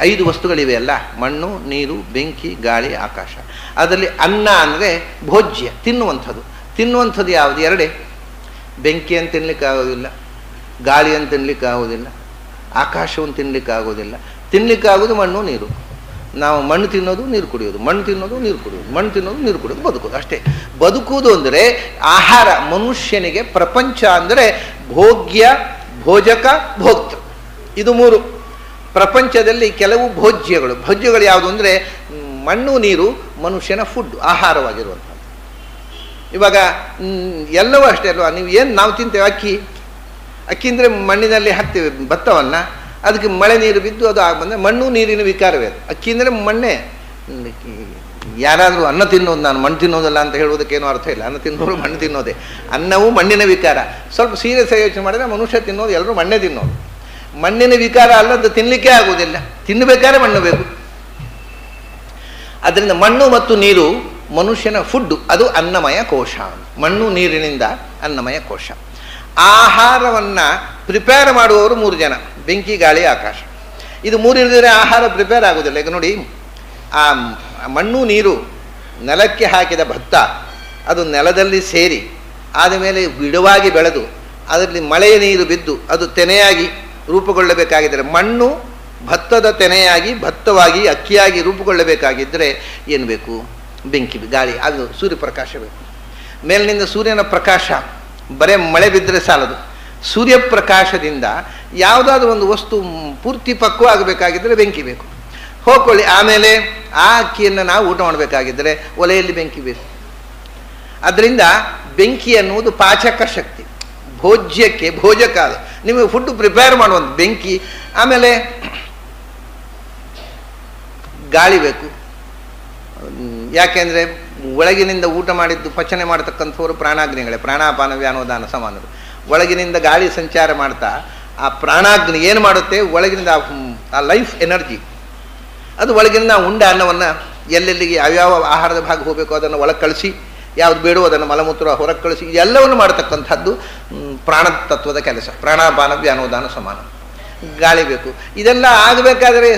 5 ವಸ್ತುಗಳಿವೆ ಅಲ್ಲ, ಮಣ್ಣು, ನೀರು, ಬೆಂಕಿ, ಗಾಳಿ, ಆಕಾಶ. ಅದರಲ್ಲಿ ಅನ್ನ ಅಂದರೆ ಭೋಜ್ಯ, ತಿನ್ನುವಂಥದ್ದು ಯಾವುದು? ಎರಡೇ. ಬೆಂಕಿಯನ್ನು ತಿನ್ನಲಿಕ್ಕೆ ಆಗೋದಿಲ್ಲ, ಗಾಳಿಯನ್ನು ತಿನ್ನಲಿಕ್ಕೆ ಆಗೋದಿಲ್ಲ, ಆಕಾಶವನ್ನು ತಿನ್ನಲಿಕ್ಕೆ ಆಗೋದಿಲ್ಲ. ತಿನ್ನಲಿಕ್ಕಾಗೋದು ಮಣ್ಣು ನೀರು. ನಾವು ಮಣ್ಣು ತಿನ್ನೋದು, ನೀರು ಕುಡಿಯೋದು, ಮಣ್ಣು ತಿನ್ನೋದು, ನೀರು ಕುಡಿಯೋದು, ಮಣ್ಣು ತಿನ್ನೋದು, ನೀರು ಕುಡಿಯೋದು, ಬದುಕೋದು ಅಷ್ಟೇ. ಬದುಕುವುದು ಅಂದರೆ ಆಹಾರ. ಮನುಷ್ಯನಿಗೆ ಪ್ರಪಂಚ ಅಂದರೆ ಭೋಗ್ಯ, ಭೋಜಕ, ಭೋಕ್ತೃ, ಇದು 3. ಪ್ರಪಂಚದಲ್ಲಿ ಕೆಲವು ಭೋಜ್ಯಗಳು ಯಾವುದು ಅಂದರೆ ಮಣ್ಣು ನೀರು ಮನುಷ್ಯನ ಫುಡ್, ಆಹಾರವಾಗಿರುವಂಥದ್ದು. ಇವಾಗ ಎಲ್ಲವೂ ಅಷ್ಟೇ ಅಲ್ವಾ? ನಾವು ತಿಂತೇವೆ ಅಕ್ಕಿ ಅಂದರೆ ಮಣ್ಣಿನಲ್ಲಿ ಹಾಕ್ತೇವೆ ಭತ್ತವನ್ನು, ಅದಕ್ಕೆ ಮಳೆ ನೀರು ಬಿದ್ದು ಅದು ಬಂದರೆ ಮಣ್ಣು ನೀರಿನ ವಿಕಾರವೇ ಅದು. ಅಕ್ಕಿ ಅಂದರೆ ಮಣ್ಣೇ. ಯಾರಾದರೂ ಅನ್ನ ತಿನ್ನೋದು, ನಾನು ಮಣ್ಣು ತಿನ್ನೋದಲ್ಲ ಅಂತ ಹೇಳುವುದಕ್ಕೇನೂ ಅರ್ಥ ಇಲ್ಲ. ಅನ್ನ ತಿನ್ನೋರು ಮಣ್ಣು ತಿನ್ನೋದೇ. ಅನ್ನವೂ ಮಣ್ಣಿನ ವಿಕಾರ. ಸ್ವಲ್ಪ ಸೀರಿಯಸ್ ಆಗಿ ಯೋಚನೆ ಮಾಡಿದರೆ ಮನುಷ್ಯ ತಿನ್ನೋದು ಎಲ್ಲರೂ ಮಣ್ಣೇ ತಿನ್ನೋದು. ಮಣ್ಣಿನ ವಿಕಾರ ಅಲ್ಲದ್ದು ತಿನ್ನಲಿಕ್ಕೆ ಆಗುವುದಿಲ್ಲ. ತಿನ್ನಬೇಕಾದ್ರೆ ಮಣ್ಣು ಬೇಕು. ಅದರಿಂದ ಮಣ್ಣು ಮತ್ತು ನೀರು ಮನುಷ್ಯನ ಫುಡ್ಡು, ಅದು ಅನ್ನಮಯ ಕೋಶ. ಮಣ್ಣು ನೀರಿನಿಂದ ಅನ್ನಮಯ ಕೋಶ. ಆಹಾರವನ್ನು ಪ್ರಿಪೇರ್ ಮಾಡುವವರು 3 ಜನ: ಬೆಂಕಿ, ಗಾಳಿ, ಆಕಾಶ. ಇದು 3 ಇಲ್ಲದಿದ್ರೆ ಆಹಾರ ಪ್ರಿಪೇರ್ ಆಗೋದಿಲ್ಲ. ಈಗ ನೋಡಿ, ಆ ಮಣ್ಣು ನೀರು, ನೆಲಕ್ಕೆ ಹಾಕಿದ ಭತ್ತ ಅದು ನೆಲದಲ್ಲಿ ಸೇರಿ ಆದಮೇಲೆ ಗಿಡವಾಗಿ ಬೆಳೆದು ಅದರಲ್ಲಿ ಮಳೆಯ ನೀರು ಬಿದ್ದು ಅದು ತೆನೆಯಾಗಿ ರೂಪುಗೊಳ್ಳಬೇಕಾಗಿದ್ದರೆ, ಮಣ್ಣು ಭತ್ತದ ತೆನೆಯಾಗಿ, ಭತ್ತವಾಗಿ, ಅಕ್ಕಿಯಾಗಿ ರೂಪುಗೊಳ್ಳಬೇಕಾಗಿದ್ದರೆ ಏನು ಬೇಕು? ಬೆಂಕಿ, ಗಾಳಿ, ಅದು ಸೂರ್ಯಪ್ರಕಾಶ ಬೇಕು. ಮೇಲಿನಿಂದ ಸೂರ್ಯನ ಪ್ರಕಾಶ, ಬರೇ ಮಳೆ ಬಿದ್ದರೆ ಸಾಲದು. ಸೂರ್ಯಪ್ರಕಾಶದಿಂದ ಯಾವುದಾದ್ರೂ ಒಂದು ವಸ್ತು ಪೂರ್ತಿ ಪಕ್ವ ಆಗಬೇಕಾಗಿದ್ದರೆ ಬೆಂಕಿ ಬೇಕು. ಹೋಗ್ಕೊಳ್ಳಿ. ಆಮೇಲೆ ಆ ಅಕ್ಕಿಯನ್ನು ನಾವು ಊಟ ಮಾಡಬೇಕಾಗಿದ್ದರೆ ಒಲೆಯಲ್ಲಿ ಬೆಂಕಿ ಬೇಕು. ಅದರಿಂದ ಬೆಂಕಿ ಅನ್ನುವುದು ಪಾಚಕ ಶಕ್ತಿ, ಭೋಜ್ಯಕ್ಕೆ ಭೋಜಕ. ಅದು ನಿಮಗೆ ಫುಡ್ ಪ್ರಿಪೇರ್ ಮಾಡುವಂಥ ಬೆಂಕಿ. ಆಮೇಲೆ ಗಾಳಿ ಬೇಕು. ಯಾಕೆಂದರೆ ಒಳಗಿನಿಂದ ಊಟ ಮಾಡಿದ್ದು ಪಚನೆ ಮಾಡತಕ್ಕಂಥವ್ರು ಪ್ರಾಣಾಗ್ನಿಗಳೇ, ಪ್ರಾಣಾಪಾನ ವ್ಯಾನೋದಾನ ಸಮಾನರು. ಒಳಗಿನಿಂದ ಗಾಳಿ ಸಂಚಾರ ಮಾಡ್ತಾ ಆ ಪ್ರಾಣಾಗ್ನಿ ಏನು ಮಾಡುತ್ತೆ? ಒಳಗಿನಿಂದ ಆ ಲೈಫ್ ಎನರ್ಜಿ ಅದು ಒಳಗಿನಿಂದ ಉಂಡ ಅನ್ನವನ್ನು ಎಲ್ಲೆಲ್ಲಿಗೆ ಯಾವ್ಯಾವ ಆಹಾರದ ಭಾಗ ಹೋಗಬೇಕು ಅದನ್ನು ಒಳಗೆ ಕಳಿಸಿ, ಯಾವುದು ಬೇಡೋ ಅದನ್ನು ಮಲಮೂತ್ರ ಹೊರಗೆ ಕಳಿಸಿ, ಎಲ್ಲವನ್ನು ಮಾಡತಕ್ಕಂಥದ್ದು ಪ್ರಾಣತತ್ವದ ಕೆಲಸ. ಪ್ರಾಣಾಪಾನ ವ್ಯಾನೋದಾನ ಸಮಾನ. ಗಾಳಿ ಬೇಕು. ಇದೆಲ್ಲ ಆಗಬೇಕಾದ್ರೆ